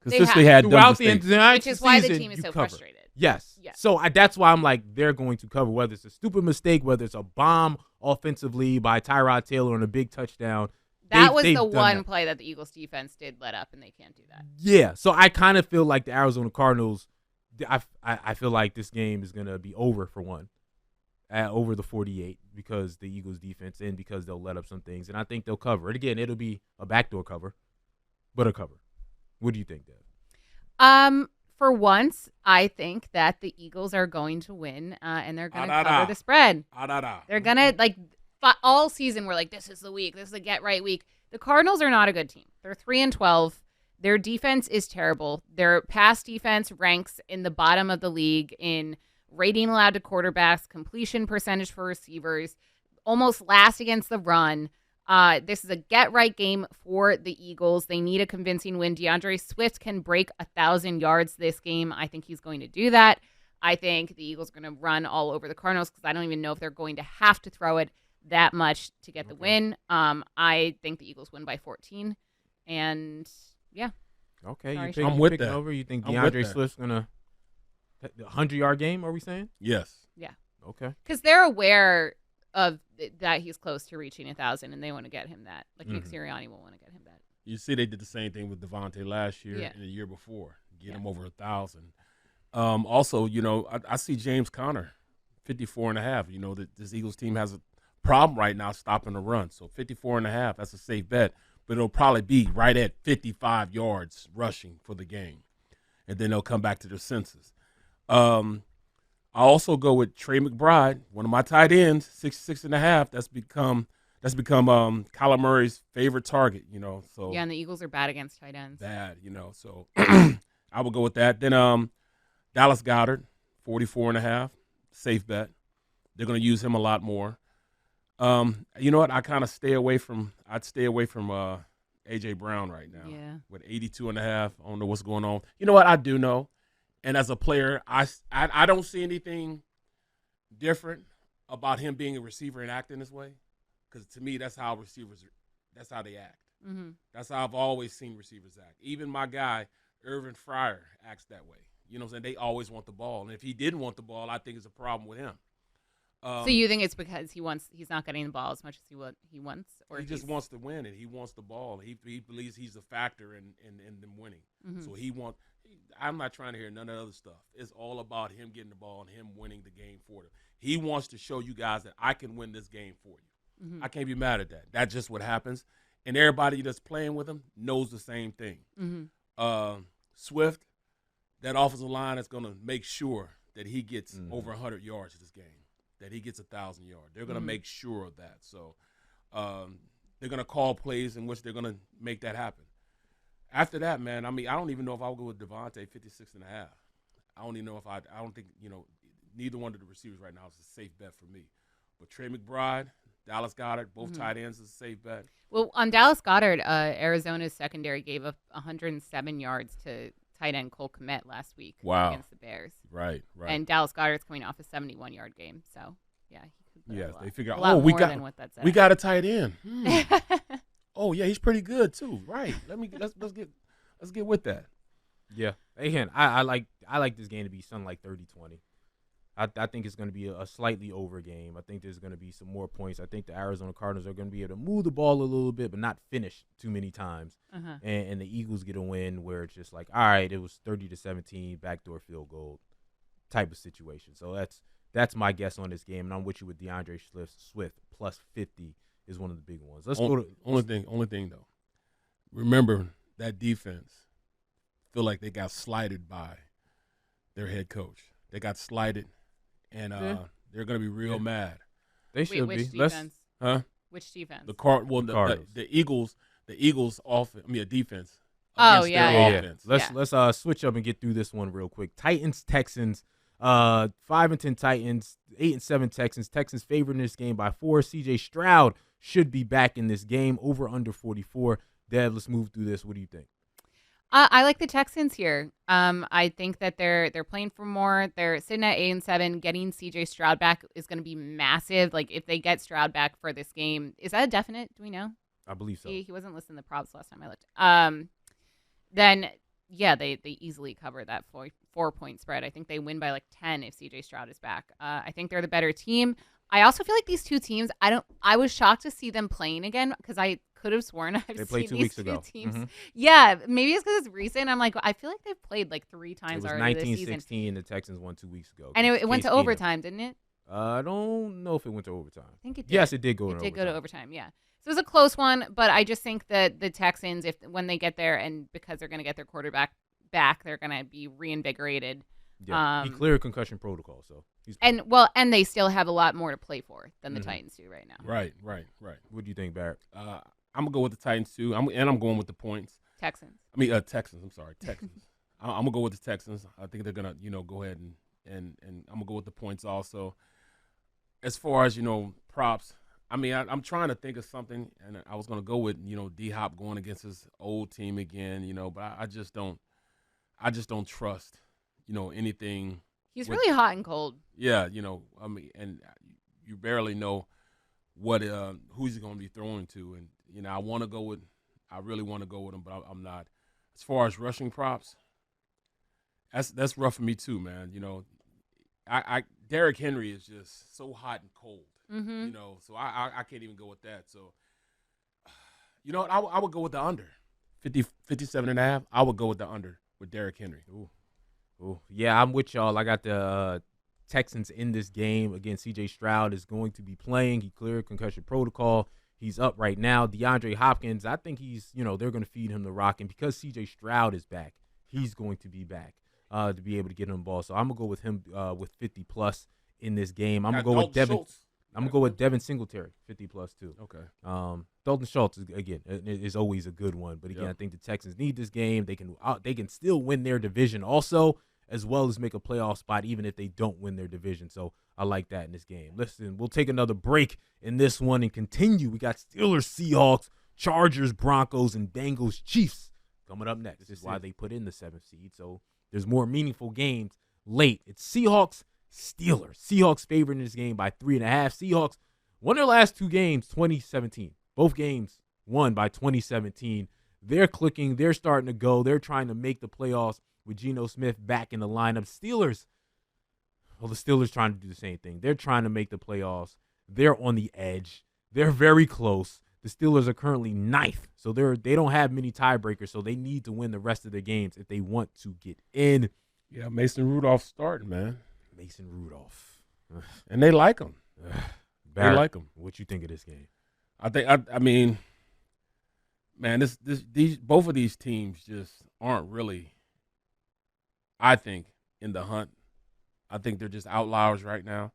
Consistently had dumb throughout the mistakes. entire Which is why the season, team is you so cover. frustrated. Yes. Yes. So that's why I'm like, they're going to cover, whether it's a stupid mistake, whether it's a bomb offensively by Tyrod Taylor on a big touchdown. That was they've the done one that. play that the Eagles defense did let up, and they can't do that. Yeah. So I kind of feel like the Arizona Cardinals, I feel like this game is going to be over for one, over the 48 because the Eagles defense and because they'll let up some things. And I think they'll cover it. Again, it'll be a backdoor cover, but a cover. What do you think, Dev? For once, I think that the Eagles are going to win, and they're going to cover the spread. They're going to, all season, we're like, this is the week. This is the get-right week. The Cardinals are not a good team. They're 3-12. Their defense is terrible. Their pass defense ranks in the bottom of the league in rating allowed to quarterbacks, completion percentage for receivers, almost last against the run. This is a get-right game for the Eagles. They need a convincing win. DeAndre Swift can break 1,000 yards this game. I think he's going to do that. I think the Eagles are going to run all over the Cardinals because I don't even know if they're going to have to throw it that much to get the win. I think the Eagles win by 14. And, yeah. Okay. Sorry, You I'm with picking that. over? You think I'm with DeAndre that. Swift's going to – the 100-yard game, are we saying? Yes. Yeah. Okay. Because they're aware of that he's close to reaching 1,000, and they want to get him that. Like, Nick Sirianni will want to get him that. You see, they did the same thing with Devontae last year Yeah. and the year before. Get him over 1,000. Also, I see James Conner, 54.5. You know, that this Eagles team has a problem right now stopping the run. So 54.5, that's a safe bet. But it'll probably be right at 55 yards rushing for the game. And then they'll come back to their senses. I also go with Trey McBride, one of my tight ends, 66.5. That's become Kyler Murray's favorite target, So Yeah, and the Eagles are bad against tight ends. bad, So I would go with that. Then Dallas Goedert, 44.5, safe bet. They're going to use him a lot more. You know what? I'd stay away from A.J. Brown right now. Yeah. With 82.5. I don't know what's going on. You know what? I do know. And as a player, I don't see anything different about him being a receiver and acting this way. Because to me, that's how they act. Mm-hmm. That's how I've always seen receivers act. Even my guy, Irvin Fryer, acts that way. You know what I'm saying? They always want the ball. And if he didn't want the ball, I think it's a problem with him. So you think it's because he's not getting the ball as much as he wants? Or he just wants to win, and he wants the ball. He believes he's a factor in them winning. Mm-hmm. So I'm not trying to hear none of the other stuff. It's all about him getting the ball and him winning the game for them. He wants to show you guys that I can win this game for you. Mm-hmm. I can't be mad at that. That's just what happens. And everybody that's playing with him knows the same thing. Mm-hmm. Swift, that offensive line is going to make sure that he gets over 100 yards this game, that he gets 1,000 yards. They're going to make sure of that. So they're going to call plays in which they're going to make that happen. After that, man, I don't even know if I'll go with Devontae, 56.5. I don't even know I don't think, neither one of the receivers right now is a safe bet for me. But Trey McBride, Dallas Goedert, both tight ends is a safe bet. Well, on Dallas Goedert, Arizona's secondary gave up 107 yards to tight end Cole Kmet last week against the Bears. Right. And Dallas Goedert's coming off a 71-yard game. So, yeah, he could Yes, they figure out, we got a tight end. Oh, yeah, he's pretty good too. Right. Let's get with that. Yeah. Again, I like this game to be something like 30-20. I think it's going to be a slightly over game. I think there's going to be some more points. I think the Arizona Cardinals are going to be able to move the ball a little bit, but not finish too many times. And the Eagles get a win where it's just like, all right, it was 30-17, backdoor field goal type of situation. So that's my guess on this game, and I'm with you with DeAndre Swift plus 50 is one of the big ones. Let's go to only thing though. Remember that defense feel like they got slighted by their head coach. They got slighted. And they're going to be real mad. They should which be. Defense? Which defense? The Eagles offense. Defense. Oh yeah. Offense. Let's switch up and get through this one real quick. Titans Texans. 5-10 Titans. 8-7 Texans. Texans favored in this game by 4. C.J. Stroud should be back in this game. Over under 44. Dad, let's move through this. What do you think? I like the Texans here. I think that they're playing for more. They're sitting at 8-7. Getting C.J. Stroud back is going to be massive. Like if they get Stroud back for this game, is that a definite? Do we know? I believe so. He wasn't listing the props last time I looked. Then yeah, they easily cover that 4-point spread. I think they win by like 10 if C.J. Stroud is back. I think they're the better team. I also feel like these two teams. I was shocked to see them playing again because I could have sworn I've seen these two teams. Mm-hmm. Yeah, maybe it's because it's recent. I'm like, I feel like they've played like 3 times already this season. 19-16, the Texans won 2 weeks ago. And it went to overtime, didn't it? I don't know if it went to overtime. I think it did. Yes, it did go to overtime. It did go to overtime, yeah. So it was a close one, but I just think that the Texans, when they get there, and because they're going to get their quarterback back, they're going to be reinvigorated. Yeah, he cleared concussion protocol, so and they still have a lot more to play for than the Titans do right now. Right. What do you think, Barrett? I'm gonna go with the Titans too. I'm going with the points. Texans. I'm sorry, Texans. I'm gonna go with the Texans. I think they're gonna, go ahead and I'm gonna go with the points also. As far as props, I'm trying to think of something, and I was gonna go with D-Hop going against his old team again, but I just don't trust anything. He's really hot and cold. Yeah, and you barely know what who's he going to be throwing to, and I really want to go with him, but I'm not. As far as rushing props, that's rough for me too, man. Derrick Henry is just so hot and cold, so I can't even go with that. So, I would go with the under 57.5. I would go with the under with Derrick Henry. Ooh, yeah, I'm with y'all. I got the Texans in this game. Again, C.J. Stroud is going to be playing. He cleared concussion protocol. He's up right now. DeAndre Hopkins, I think he's, they're going to feed him the rock. And because C.J. Stroud is back, he's going to be back to be able to get him the ball. So I'm going to go with him with 50+ in this game. I'm going to go with Devin. I'm going to go with Devin Singletary, 50+ too. Okay. Dalton Schultz, again, is always a good one. But, again, I think the Texans need this game. They can still win their division also, as well as make a playoff spot, even if they don't win their division. So I like that in this game. Listen, we'll take another break in this one and continue. We got Steelers, Seahawks, Chargers, Broncos, and Bengals, Chiefs coming up next. This is why they put in the 7th seed. So there's more meaningful games late. It's Seahawks, Steelers. Seahawks favored in this game by 3.5. Seahawks won their last 2 games, 2017. Both games won by 2017. They're clicking. They're starting to go. They're trying to make the playoffs with Geno Smith back in the lineup. The Steelers trying to do the same thing. They're trying to make the playoffs. They're on the edge. They're very close. The Steelers are currently 9th, so they don't have many tiebreakers, so they need to win the rest of their games if they want to get in. Yeah, Mason Rudolph starting, man. Mason Rudolph. And they like him. Barrett, they like him. What you think of this game? I mean, man, these both of these teams just aren't really, I think, in the hunt. I think they're just outliers right now.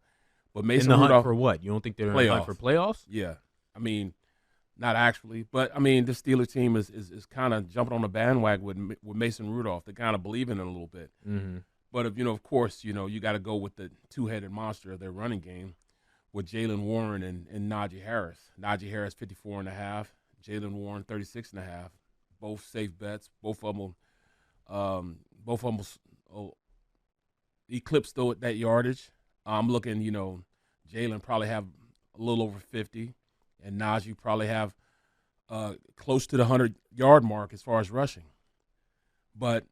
But Mason in the Rudolph, hunt for what? You don't think they're in the hunt for playoffs? Yeah. I mean, not actually. But, I mean, the Steelers team is kind of jumping on the bandwagon with Mason Rudolph. They're kind of believing in it a little bit. Mm-hmm. But, of course, you got to go with the two-headed monster of their running game with Jaylen Warren and Najee Harris. Najee Harris, 54.5. Jaylen Warren, 36.5. Both safe bets. Both of them eclipsed that yardage. I'm looking, Jaylen probably have a little over 50, and Najee probably have close to the 100-yard mark as far as rushing. But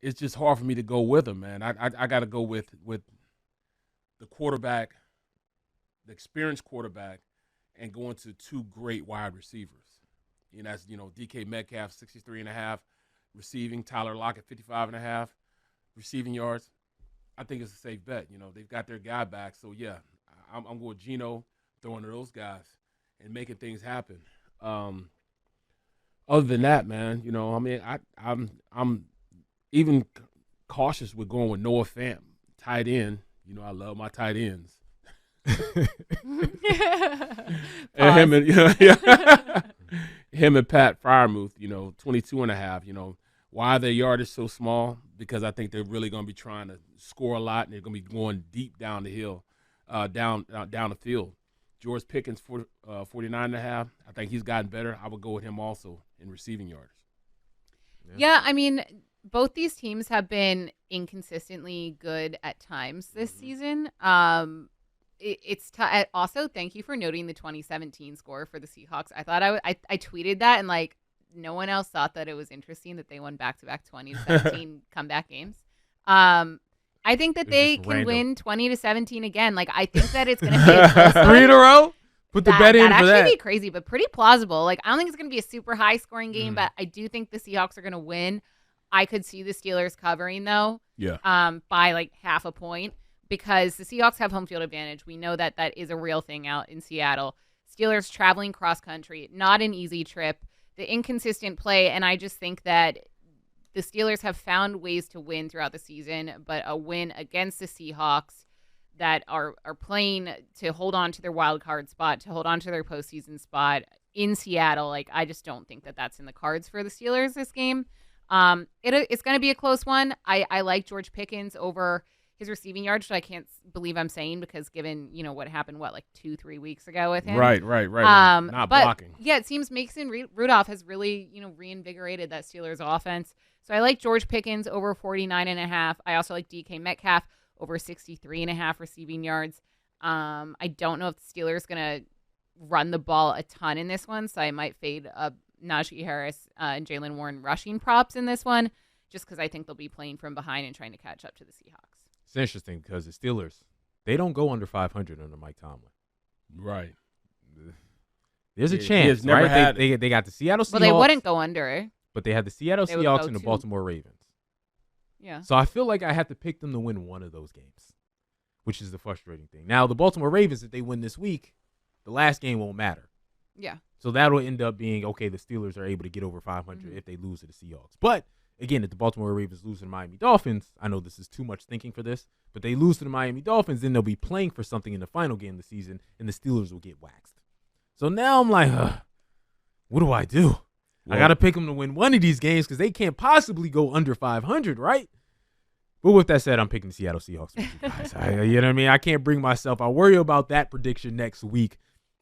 it's just hard for me to go with him, man. I got to go with the quarterback, the experienced quarterback, and going to 2 great wide receivers. That's, DK Metcalf, 63.5 receiving, Tyler Lockett, 55.5 receiving yards. I think it's a safe bet. They've got their guy back. So, yeah, I'm going with Geno throwing to those guys and making things happen. Other than that, man, I'm even cautious with going with Noah Fant, tight end. I love my tight ends. And him and Pat Freiermuth, 22.5. Why their yardage so small? Because I think they're really going to be trying to score a lot, and they're going to be going deep down the hill, down the field. George Pickens, 49.5. I think he's gotten better. I would go with him also in receiving yards. Yeah, I mean, both these teams have been inconsistently good at times this season. Also, thank you for noting the 2017 score for the Seahawks. I thought I tweeted that, and like no one else thought that it was interesting that they won back-to-back 20-17 comeback games. I think that they can win 20-17 again. Like, I think that it's going to be a close one. 3 in a row? Put the bet in for that. That'd actually be crazy, but pretty plausible. Like, I don't think it's going to be a super high-scoring game, but I do think the Seahawks are going to win. I could see the Steelers covering, though, by like half a point, because the Seahawks have home field advantage. We know that that is a real thing out in Seattle. Steelers traveling cross-country, not an easy trip. The inconsistent play, and I just think that the Steelers have found ways to win throughout the season, but a win against the Seahawks that are playing to hold on to their wild card spot, to hold on to their postseason spot in Seattle, like I just don't think that that's in the cards for the Steelers this game. It's going to be a close one. I like George Pickens over his receiving yards, which I can't believe I'm saying because given, what happened, like 2-3 weeks ago with him. Right. Not blocking. Yeah, it seems Mason Rudolph has really, reinvigorated that Steelers offense. So I like George Pickens over 49.5. I also like DK Metcalf over 63.5 receiving yards. I don't know if the Steelers are going to run the ball a ton in this one, so I might fade Najee Harris and Jaylen Warren rushing props in this one, just because I think they'll be playing from behind and trying to catch up to the Seahawks. It's interesting because the Steelers, they don't go under 500 under Mike Tomlin. Right. There's a chance, right? They got the Seattle Seahawks. Well, they wouldn't go under. But they had the Seattle Seahawks and the Baltimore Ravens. Yeah. So I feel like I have to pick them to win one of those games, which is the frustrating thing. Now, the Baltimore Ravens, if they win this week, the last game won't matter. Yeah. So that'll end up being, okay, the Steelers are able to get over 500 if they lose to the Seahawks. But, again, if the Baltimore Ravens lose to the Miami Dolphins, I know this is too much thinking for this, but they lose to the Miami Dolphins, then they'll be playing for something in the final game of the season, and the Steelers will get waxed. So now I'm like, what do I do? I got to pick them to win one of these games because they can't possibly go under 500, right? But with that said, I'm picking the Seattle Seahawks with you guys. You know what I mean? I can't bring myself. I'll worry about that prediction next week.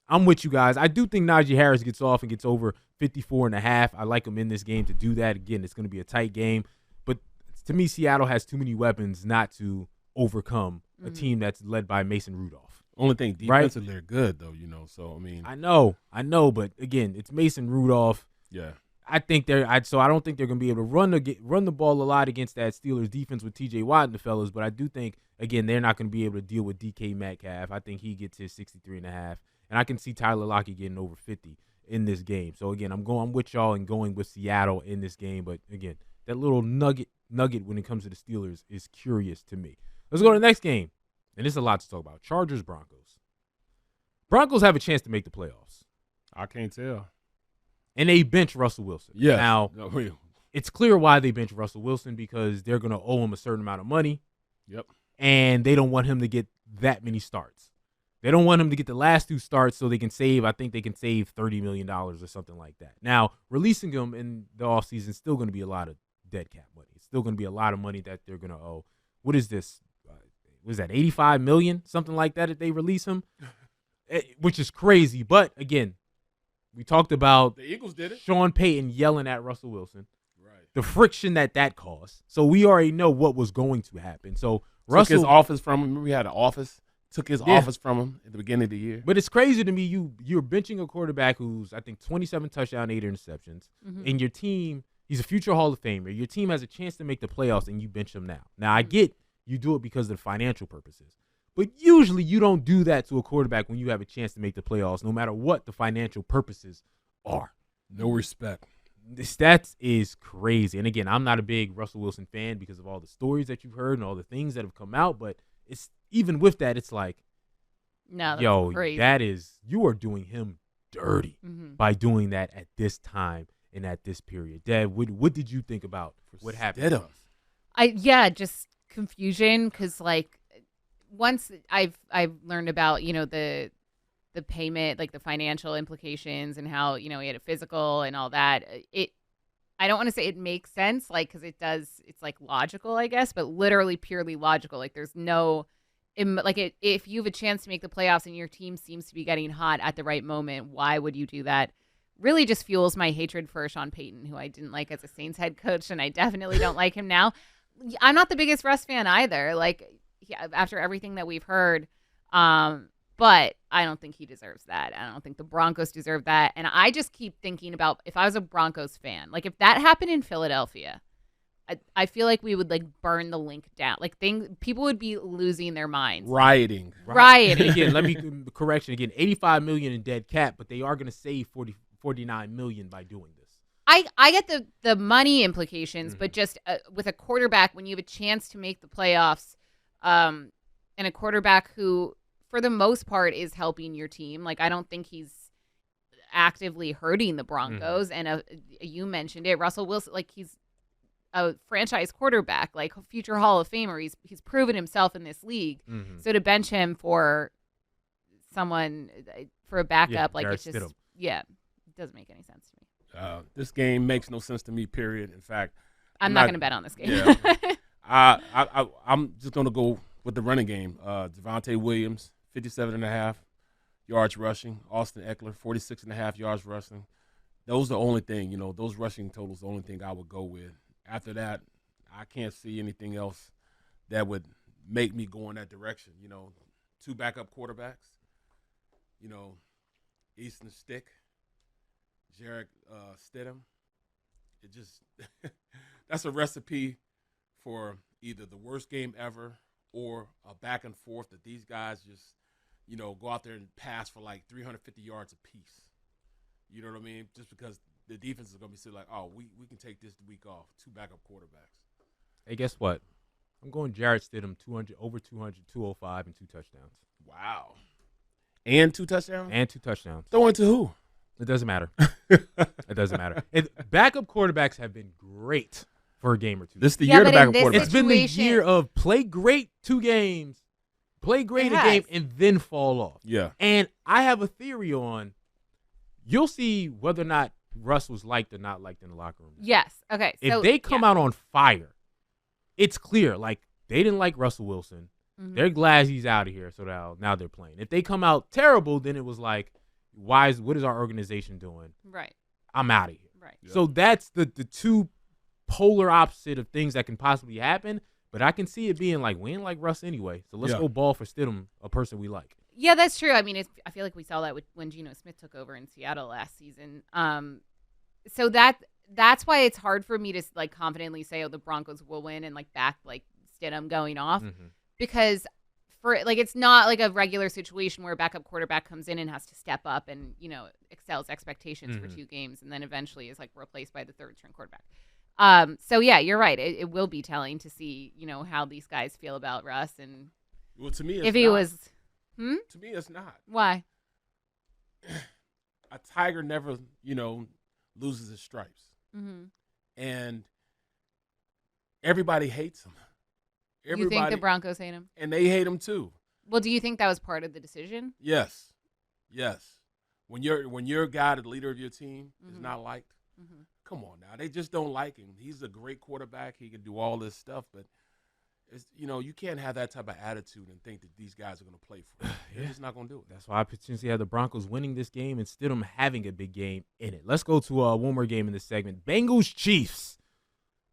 I'm with you guys. I do think Najee Harris gets off and gets over 54.5. I like him in this game to do that. Again, it's going to be a tight game. But to me, Seattle has too many weapons not to overcome a team that's led by Mason Rudolph. Only thing defensively they're good, though, So, I mean. I know. But, again, it's Mason Rudolph. Yeah. I think I don't think they're going to be able to run the ball a lot against that Steelers defense with T.J. Watt and the fellas, but I do think, again, they're not going to be able to deal with DK Metcalf. I think he gets his 63.5, and I can see Tyler Lockett getting over 50 in this game. So, again, I'm with y'all and going with Seattle in this game, but, again, that little nugget when it comes to the Steelers is curious to me. Let's go to the next game, and there's a lot to talk about. Chargers-Broncos. Broncos have a chance to make the playoffs. I can't tell. And they bench Russell Wilson. Yes. Now, it's clear why they bench Russell Wilson because they're going to owe him a certain amount of money. Yep. And they don't want him to get that many starts. They don't want him to get the last 2 starts so they can save, I think they can save $30 million or something like that. Now, releasing him in the offseason is still going to be a lot of dead cap money. It's still going to be a lot of money that they're going to owe. What is this? Was that $85 million? Something like that if they release him? Which is crazy. But, again, we talked about the Eagles did it. Sean Payton yelling at Russell Wilson. Right. The friction that caused. So we already know what was going to happen. So Russell took his office from him. Remember we had an office. Took his office from him at the beginning of the year. But it's crazy to me. You're benching a quarterback who's, I think, 27 touchdowns, 8 interceptions. And your team, he's a future Hall of Famer. Your team has a chance to make the playoffs, and you bench him now. Now, I get you do it because of the financial purposes. But usually you don't do that to a quarterback when you have a chance to make the playoffs, no matter what the financial purposes are. No respect. That is crazy. And, again, I'm not a big Russell Wilson fan because of all the stories that you've heard and all the things that have come out. But it's even with that, it's like, no, crazy. You are doing him dirty by doing that at this time and at this period. Dad, what did you think about what happened? Just confusion because, like, once I've learned about, the payment, like the financial implications and how, he had a physical and all that, I don't want to say it makes sense, like, because it's like logical, I guess, but literally purely logical. Like there's no, if you have a chance to make the playoffs and your team seems to be getting hot at the right moment, why would you do that? really just fuels my hatred for Sean Payton, who I didn't like as a Saints head coach, and I definitely don't like him now. I'm not the biggest Russ fan either. Like, after everything that we've heard, but I don't think he deserves that. I don't think the Broncos deserve that. And I just keep thinking about if I was a Broncos fan, like if that happened in Philadelphia, I feel like we would like burn the link down. Like people would be losing their minds. Rioting. Again, let me correction again. $85 million in dead cap, but they are going to save $49 million by doing this. I get the money implications, but just with a quarterback, when you have a chance to make the playoffs, and a quarterback who, for the most part, is helping your team. Like, I don't think he's actively hurting the Broncos. And you mentioned it, Russell Wilson. Like, he's a franchise quarterback, like future Hall of Famer. He's proven himself in this league. So to bench him for someone for a backup, like it's just it doesn't make any sense to me. This game makes no sense to me. Period. In fact, I'm not going to bet on this game. Yeah. I'm just going to go with the running game. Devontae Williams, 57.5 yards rushing. Austin Eckler, 46.5 yards rushing. Those are the only thing, those rushing totals, the only thing I would go with. After that, I can't see anything else that would make me go in that direction. Two backup quarterbacks, Easton Stick, Jarek Stidham. It just that's a recipe for either the worst game ever or a back and forth that these guys just, go out there and pass for like 350 yards apiece. You know what I mean? Just because the defense is going to be sitting like, oh, we can take this week off. Two backup quarterbacks. Hey, guess what? I'm going Jarrett Stidham, 200, over 200, 205, and 2 touchdowns. Wow. And 2 touchdowns? And 2 touchdowns. Throwing to who? It doesn't matter. It doesn't matter. Backup quarterbacks have been great for a game or two. This is the year to backup quarterbacks. It's been the year of play great 2 games, play great a game, and then fall off. Yeah. And I have a theory on you'll see whether or not Russ was liked or not liked in the locker room. Yes. Okay. If they come out on fire, it's clear. Like, they didn't like Russell Wilson. They're glad he's out of here, so now they're playing. If they come out terrible, then it was like, what is our organization doing? Right. I'm out of here. Right. Yep. So that's the two polar opposite of things that can possibly happen. But I can see it being like, we ain't like Russ anyway, so let's go ball for Stidham, a person we like. Yeah, that's true. I mean, I feel like we saw that when Geno Smith took over in Seattle last season. So that's why it's hard for me to like confidently say, oh, the Broncos will win and like back like Stidham going off, because for like it's not like a regular situation where a backup quarterback comes in and has to step up and excels expectations for 2 games and then eventually is like replaced by the third string quarterback. So yeah, you're right. It will be telling to see how these guys feel about Russ, and well, to me, it's if he was. To me, it's not. Why? A tiger never, loses his stripes. And everybody hates him. You think the Broncos hate him? And they hate him too. Well, do you think that was part of the decision? Yes. When your guy, the leader of your team, is not liked, come on now. They just don't like him. He's a great quarterback. He can do all this stuff, but it's, you can't have that type of attitude and think that these guys are going to play for you. They're just not going to do it. That's why I potentially have the Broncos winning this game and Stidham having a big game in it. Let's go to one more game in this segment. Bengals-Chiefs.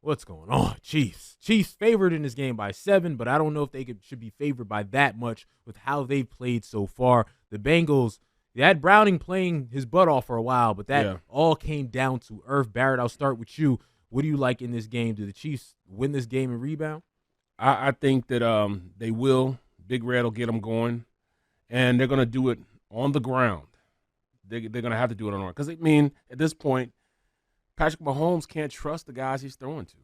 What's going on? Chiefs favored in this game by 7, but I don't know if they should be favored by that much with how they've played so far. The Bengals, they had Browning playing his butt off for a while, but that all came down to earth. Barrett, I'll start with you. What do you like in this game? Do the Chiefs win this game and rebound? I think that they will. Big Red will get them going, and they're going to do it on the ground. They're going to have to do it on the ground. Because, at this point, Patrick Mahomes can't trust the guys he's throwing to.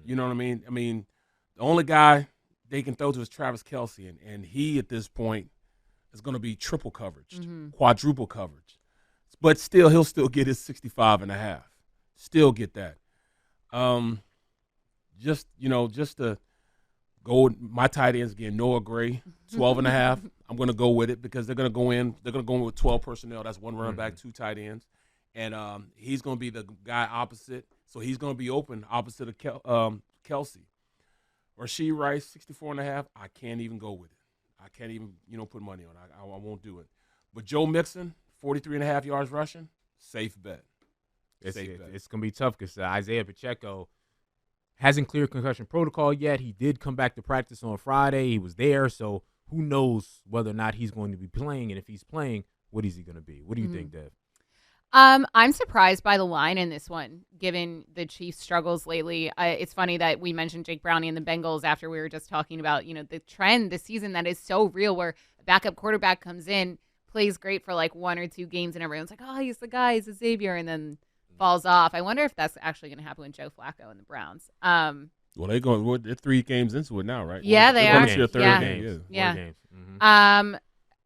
You know what I mean? The only guy they can throw to is Travis Kelce, and he, at this point, is going to be triple coverage, quadruple coverage. But still, he'll still get his 65.5. Still get that. Just to go with my tight ends again, Noah Gray, 12.5. I'm going to go with it because they're going to go in with 12 personnel. That's 1 running back, 2 tight ends. And he's going to be the guy opposite. So he's going to be open opposite of Kelce. Rasheed Rice, 64.5. I can't even go with it. I can't even, put money on it. I won't do it. But Joe Mixon, 43.5 yards rushing. Safe bet. It's going to be tough because Isaiah Pacheco hasn't cleared concussion protocol yet. He did come back to practice on Friday. He was there, so who knows whether or not he's going to be playing. And if he's playing, what is he going to be? What do you think, Dev? I'm surprised by the line in this one, given the Chiefs' struggles lately. It's funny that we mentioned Jake Browning and the Bengals after we were just talking about, the trend this season that is so real where a backup quarterback comes in, plays great for like 1 or 2 games, and everyone's like, oh, he's the guy, he's a savior, and then falls off. I wonder if that's actually going to happen with Joe Flacco and the Browns. Well, they're 3 games into it now, right? Yeah, they are. They're third game. Yeah. Games. Mm-hmm.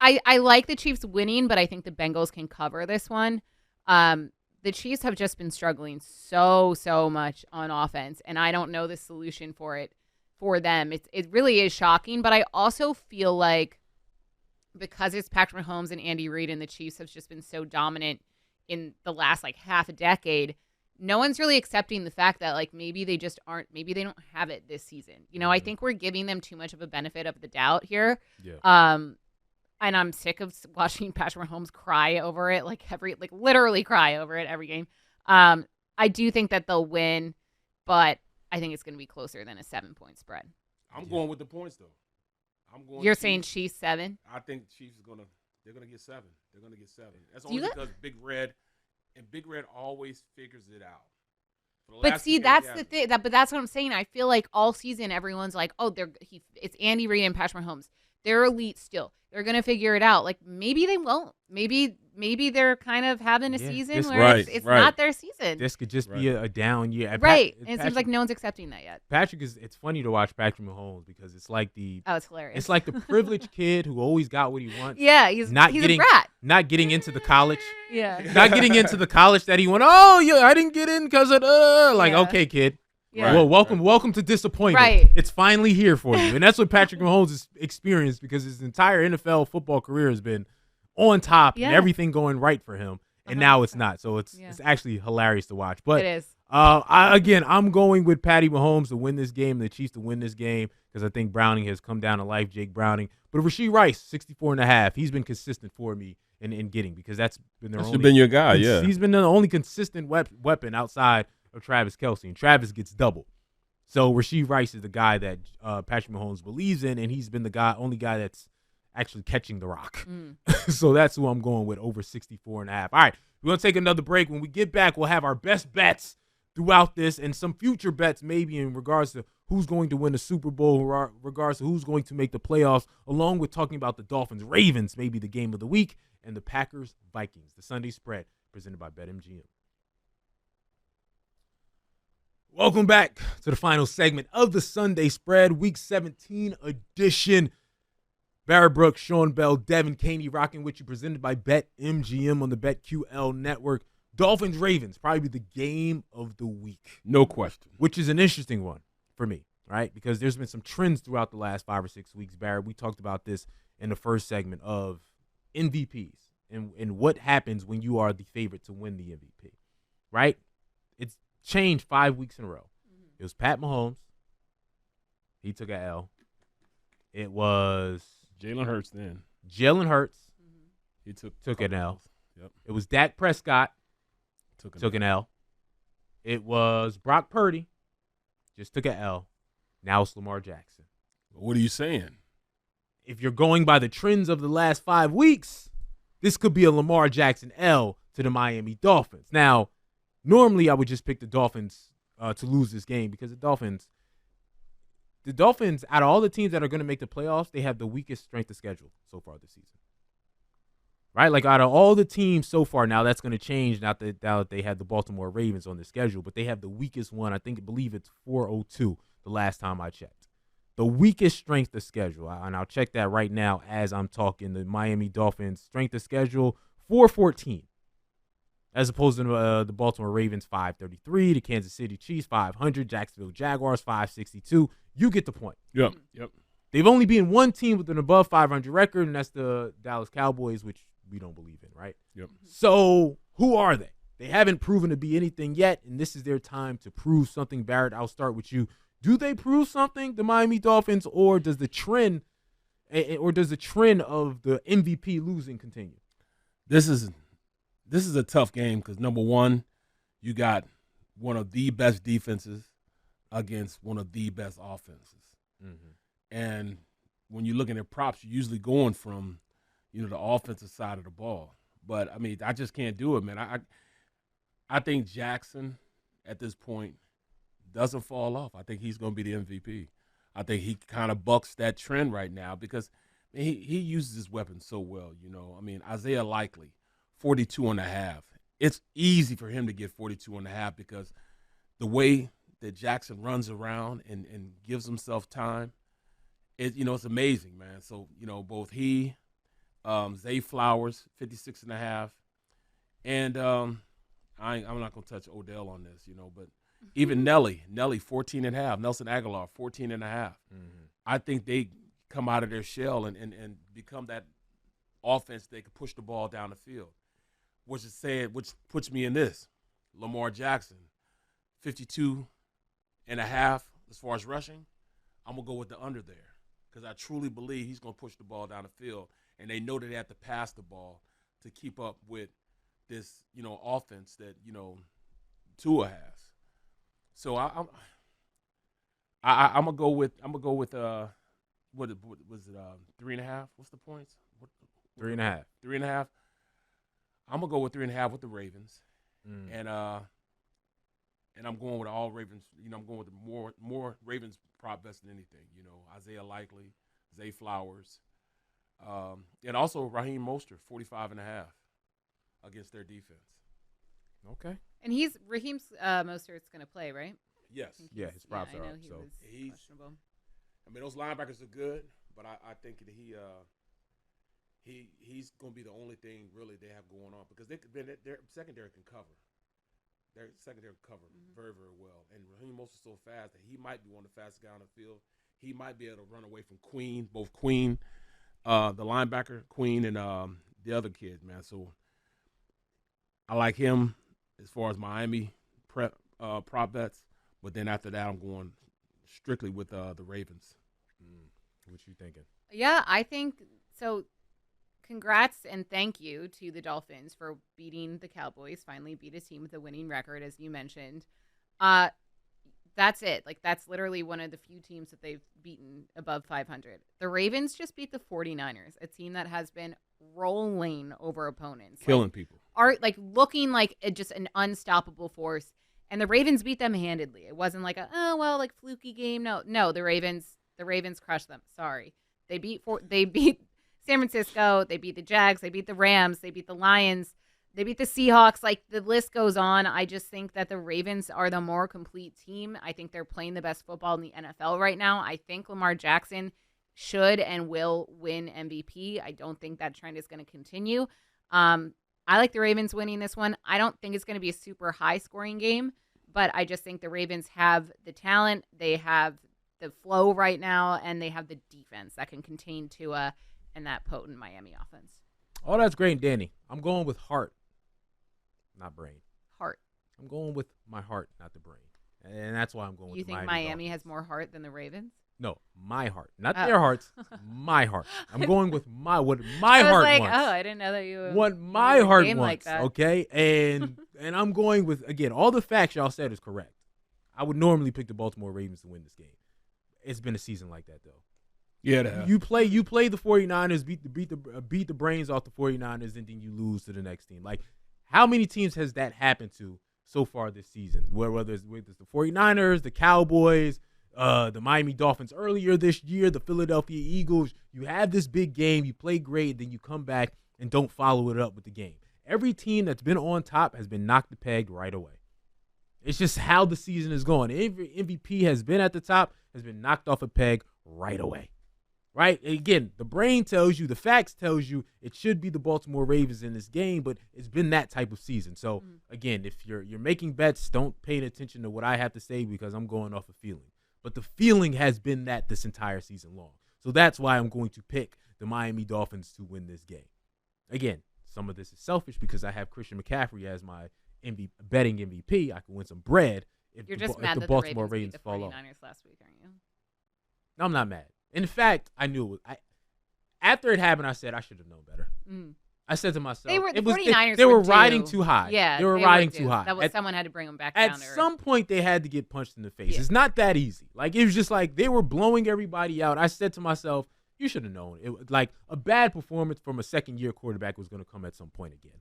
I like the Chiefs winning, but I think the Bengals can cover this one. The Chiefs have just been struggling so much on offense, and I don't know the solution for them. It really is shocking, but I also feel like because it's Patrick Mahomes and Andy Reid and the Chiefs have just been so dominant in the last like half a decade, no one's really accepting the fact that like maybe they don't have it this season. I think we're giving them too much of a benefit of the doubt here. Yeah. And I'm sick of watching Patrick Mahomes cry over it, literally cry over it every game. I do think that they'll win, but I think it's going to be closer than a 7-point spread. I'm going with the points though. You're saying Chiefs 7? I think Chiefs they're gonna get 7. They're gonna get 7. That's only because Big Red always figures it out. But see, that's the thing. But that's what I'm saying. I feel like all season everyone's like, oh, it's Andy Reid and Patrick Mahomes. They're elite still. They're gonna figure it out. Like maybe they won't. Maybe they're kind of having a season where it's not their season. This could just be a down year. Right. And it seems like no one's accepting that yet. It's funny to watch Patrick Mahomes because it's like it's hilarious. It's like the privileged kid who always got what he wants. Yeah, he's a brat. Not getting into the college. Yeah. Not getting into the college that he went, oh, yeah, I didn't get in because of, okay, kid. Yeah. Well, welcome to disappointment. Right. It's finally here for you. And that's what Patrick Mahomes has experienced because his entire NFL football career has been on top and everything going right for him. And now it's not. So it's actually hilarious to watch. But it is. I'm going with Patty Mahomes to win this game, the Chiefs to win this game because I think Browning has come down to life, Jake Browning. But Rashee Rice, 64.5, he's been consistent for me in getting because that's been their only. Been your guy, yeah. He's been the only consistent weapon outside of Travis Kelce, and Travis gets double. So Rashee Rice is the guy that Patrick Mahomes believes in, and he's been the only guy that's actually catching the rock. So that's who I'm going with, over 64.5. All right, we're going to take another break. When we get back, we'll have our best bets throughout this and some future bets maybe in regards to who's going to win the Super Bowl, in regards to who's going to make the playoffs, along with talking about the Dolphins-Ravens, maybe the game of the week, and the Packers-Vikings, the Sunday spread presented by BetMGM. Welcome back to the final segment of the Sunday Spread, Week 17 edition. Barrett Brooks, Sean Bell, Devan Kaney rocking with you, presented by BetMGM on the BetQL network. Dolphins-Ravens, probably the game of the week. No question. Which is an interesting one for me, right? Because there's been some trends throughout the last 5 or 6 weeks, Barrett. We talked about this in the first segment of MVPs and what happens when you are the favorite to win the MVP, right? It's changed 5 weeks in a row. It was Pat Mahomes. He took an L. It was Jalen Hurts then. Jalen Hurts. He took an L. Yep. It was Dak Prescott. Took an L. It was Brock Purdy. Just took an L. Now it's Lamar Jackson. What are you saying? If you're going by the trends of the last 5 weeks, this could be a Lamar Jackson L to the Miami Dolphins. Now, normally I would just pick the Dolphins to lose this game because the Dolphins, out of all the teams that are going to make the playoffs, they have the weakest strength of schedule so far this season. Right? Like out of all the teams so far, now that's going to change now that they have the Baltimore Ravens on the schedule, but they have the weakest one. I believe it's 402 the last time I checked. The weakest strength of schedule, and I'll check that right now as I'm talking. The Miami Dolphins strength of schedule, 414. As opposed to the Baltimore Ravens, 533, the Kansas City Chiefs, 500, Jacksonville Jaguars, 562. You get the point. Yep. They've only been one team with an above 500 record, and that's the Dallas Cowboys, which we don't believe in, right? Yep. So who are they? They haven't proven to be anything yet, and this is their time to prove something. Barrett, I'll start with you. Do they prove something, the Miami Dolphins, or does the trend of the MVP losing continue? This is this is a tough game because, number one, you got one of the best defenses against one of the best offenses. Mm-hmm. And when you're looking at props, you're usually going from, the offensive side of the ball. But, I mean, I just can't do it, man. I think Jackson, at this point, doesn't fall off. I think he's going to be the MVP. I think he kind of bucks that trend right now because he uses his weapon so well, I mean, Isaiah Likely, 42.5. It's easy for him to get 42.5 because the way that Jackson runs around and gives himself time, it's amazing, man. So, both he, Zay Flowers, 56.5, and I'm not going to touch Odell on this, but even Nelly, 14.5, Nelson Aguilar, 14.5. Mm-hmm. I think they come out of their shell and become that offense they can push the ball down the field, which puts me in this. Lamar Jackson, 52.5 as far as rushing. I'm going to go with the under there because I truly believe he's going to push the ball down the field, and they know that they have to pass the ball to keep up with this, offense that, Tua has. So I'm gonna go with what was it 3.5? What's the points? 3.5. 3.5. I'm gonna go with 3.5 with the Ravens, and I'm going with all Ravens. I'm going with the more Ravens prop bets than anything. Isaiah Likely, Zay Flowers, and also Raheem Mostert, 45.5 against their defense. Okay. And Raheem Mostert's going to play, right? Yes. Yeah, his props are up. He's questionable. I mean, those linebackers are good, but I think that he's going to be the only thing really they have going on because their secondary can cover. Their secondary can cover very, very well. And Raheem Mostert's so fast that he might be one of the fastest guys on the field. He might be able to run away from both Queen, the linebacker, Queen, and the other kid, man. So I like him as far as Miami prop bets, but then after that, I'm going strictly with the Ravens. What you thinking? Yeah, I think so. Congrats and thank you to the Dolphins for beating the Cowboys. Finally, beat a team with a winning record, as you mentioned. That's it. Like that's literally one of the few teams that they've beaten above 500. The Ravens just beat the 49ers, a team that has been rolling over opponents, killing people. Are looking like just an unstoppable force, and the Ravens beat them handedly. It wasn't like fluky game. No, the Ravens crushed them. Sorry, they beat San Francisco, they beat the Jags, they beat the Rams, they beat the Lions, they beat the Seahawks. Like the list goes on. I just think that the Ravens are the more complete team. I think they're playing the best football in the NFL right now. I think Lamar Jackson should and will win MVP. I don't think that trend is going to continue. I like the Ravens winning this one. I don't think it's going to be a super high-scoring game, but I just think the Ravens have the talent, they have the flow right now, and they have the defense that can contain Tua and that potent Miami offense. Oh, that's great, Danny. I'm going with heart, not brain. Heart. I'm going with my heart, not the brain. And that's why I'm going with the Miami. You think Miami has more heart than the Ravens? No, my heart. Not their hearts, my heart. I'm going with what my heart wants. I didn't know that you what my heart wants, like that. Okay? And I'm going with, again, all the facts y'all said is correct. I would normally pick the Baltimore Ravens to win this game. It's been a season like that, though. Yeah, you play the 49ers, beat the brains off the 49ers, and then you lose to the next team. Like, how many teams has that happened to so far this season? Whether it's the 49ers, the Cowboys, the Miami Dolphins earlier this year, the Philadelphia Eagles. You have this big game, you play great, then you come back and don't follow it up with the game. Every team that's been on top has been knocked the peg right away. It's just how the season is going. Every MVP has been at the top, has been knocked off a peg right away. Right? And again, the brain tells you, the facts tells you it should be the Baltimore Ravens in this game, but it's been that type of season. So, again, if you're making bets, don't pay attention to what I have to say because I'm going off a feeling. But the feeling has been that this entire season long. So that's why I'm going to pick the Miami Dolphins to win this game. Again, some of this is selfish because I have Christian McCaffrey as my betting MVP. I can win some bread if You're just if mad the that Baltimore the Ravens beat the 49ers last week, aren't you? No, I'm not mad. In fact, I knew it. After it happened, I said I should have known better. I said to myself, the 49ers they were riding too high. Yeah, they were riding too high. Someone had to bring them back down. At some point, they had to get punched in the face. It's not that easy. Like, it was just like they were blowing everybody out. I said to myself, you should have known. Like, a bad performance from a second-year quarterback was going to come at some point again.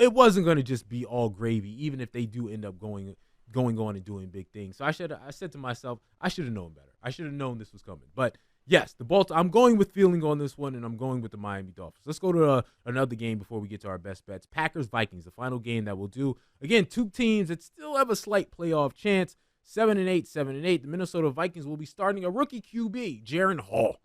It wasn't going to just be all gravy, even if they do end up going on and doing big things. So I said to myself, I should have known better. I should have known this was coming. But yes, I'm going with feeling on this one, and I'm going with the Miami Dolphins. Let's go to another game before we get to our best bets. Packers-Vikings, the final game that we'll do. Again, two teams that still have a slight playoff chance. 7-8, 7-8. The Minnesota Vikings will be starting a rookie QB, Jaren Hall.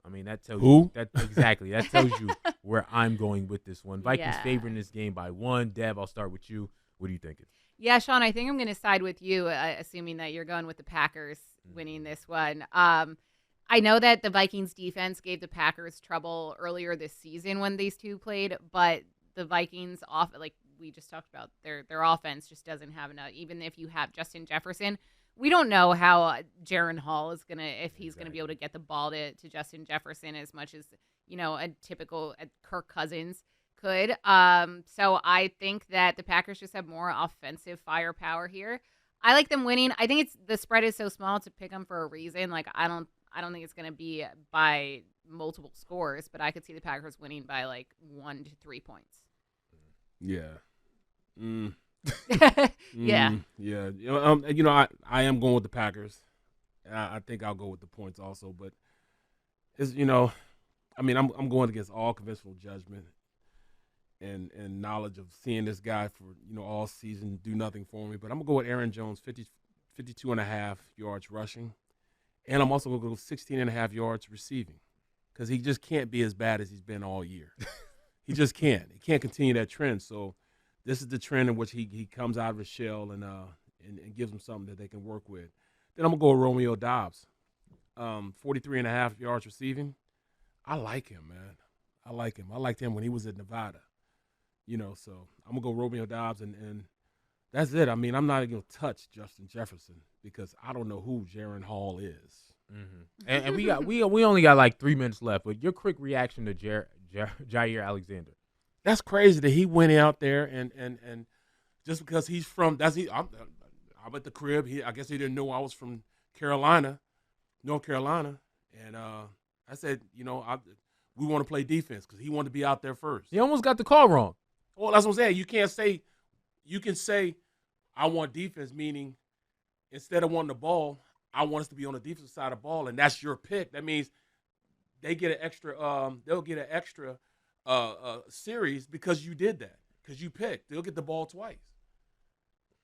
I mean, that tells you exactly. That tells you where I'm going with this one. Vikings favoring this game by 1. Dev, I'll start with you. What are you thinking? Yeah, Sean, I think I'm going to side with you, assuming that you're going with the Packers winning this one. I know that the Vikings defense gave the Packers trouble earlier this season when these two played, but the Vikings like we just talked about, their offense just doesn't have enough. Even if you have Justin Jefferson, we don't know how Jaren Hall is if he's gonna be able to get the ball to Justin Jefferson as much as a typical Kirk Cousins could. So I think that the Packers just have more offensive firepower here. I like them winning. I think the spread is so small to pick them for a reason. Like I don't think it's going to be by multiple scores, but I could see the Packers winning by like 1 to 3 points. Yeah. Yeah. Yeah. I am going with the Packers. I think I'll go with the points also, but I'm going against all conventional judgment and knowledge of seeing this guy for, all season do nothing for me. But I'm going to go with Aaron Jones, 52.5 yards rushing. And I'm also going to go 16.5 yards receiving because he just can't be as bad as he's been all year. He just can't. He can't continue that trend. So this is the trend in which he comes out of his shell and gives them something that they can work with. Then I'm going to go with Romeo Doubs, 43.5 yards receiving. I like him, man. I like him. I liked him when he was at Nevada. So I'm going to go Romeo Doubs, and that's it. I mean, I'm not going to touch Justin Jefferson because I don't know who Jaren Hall is. Mm-hmm. And we only got like 3 minutes left, but your quick reaction to Jair Alexander. That's crazy that he went out there and just because he's from I'm at the crib. I guess he didn't know I was from North Carolina, and I said, we want to play defense because he wanted to be out there first. He almost got the call wrong. Well, that's what I'm saying. You can say I want defense, meaning instead of wanting the ball, I want us to be on the defensive side of the ball, and that's your pick. That means they get an extra. They'll get an extra series because you did that. Because you picked. They'll get the ball twice.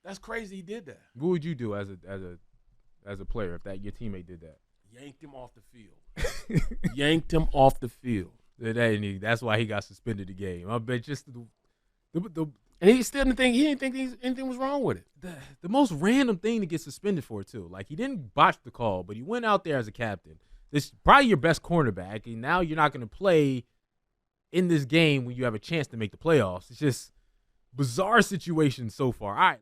That's crazy. He did that. What would you do as a player if your teammate did that? Yanked him off the field. Yanked him off the field. That's why he got suspended the game. I bet just and he still didn't think anything was wrong with it. The most random thing to get suspended for too. Like he didn't botch the call, but he went out there as a captain. It's probably your best cornerback, and now you're not going to play in this game when you have a chance to make the playoffs. It's just bizarre situation so far. All right.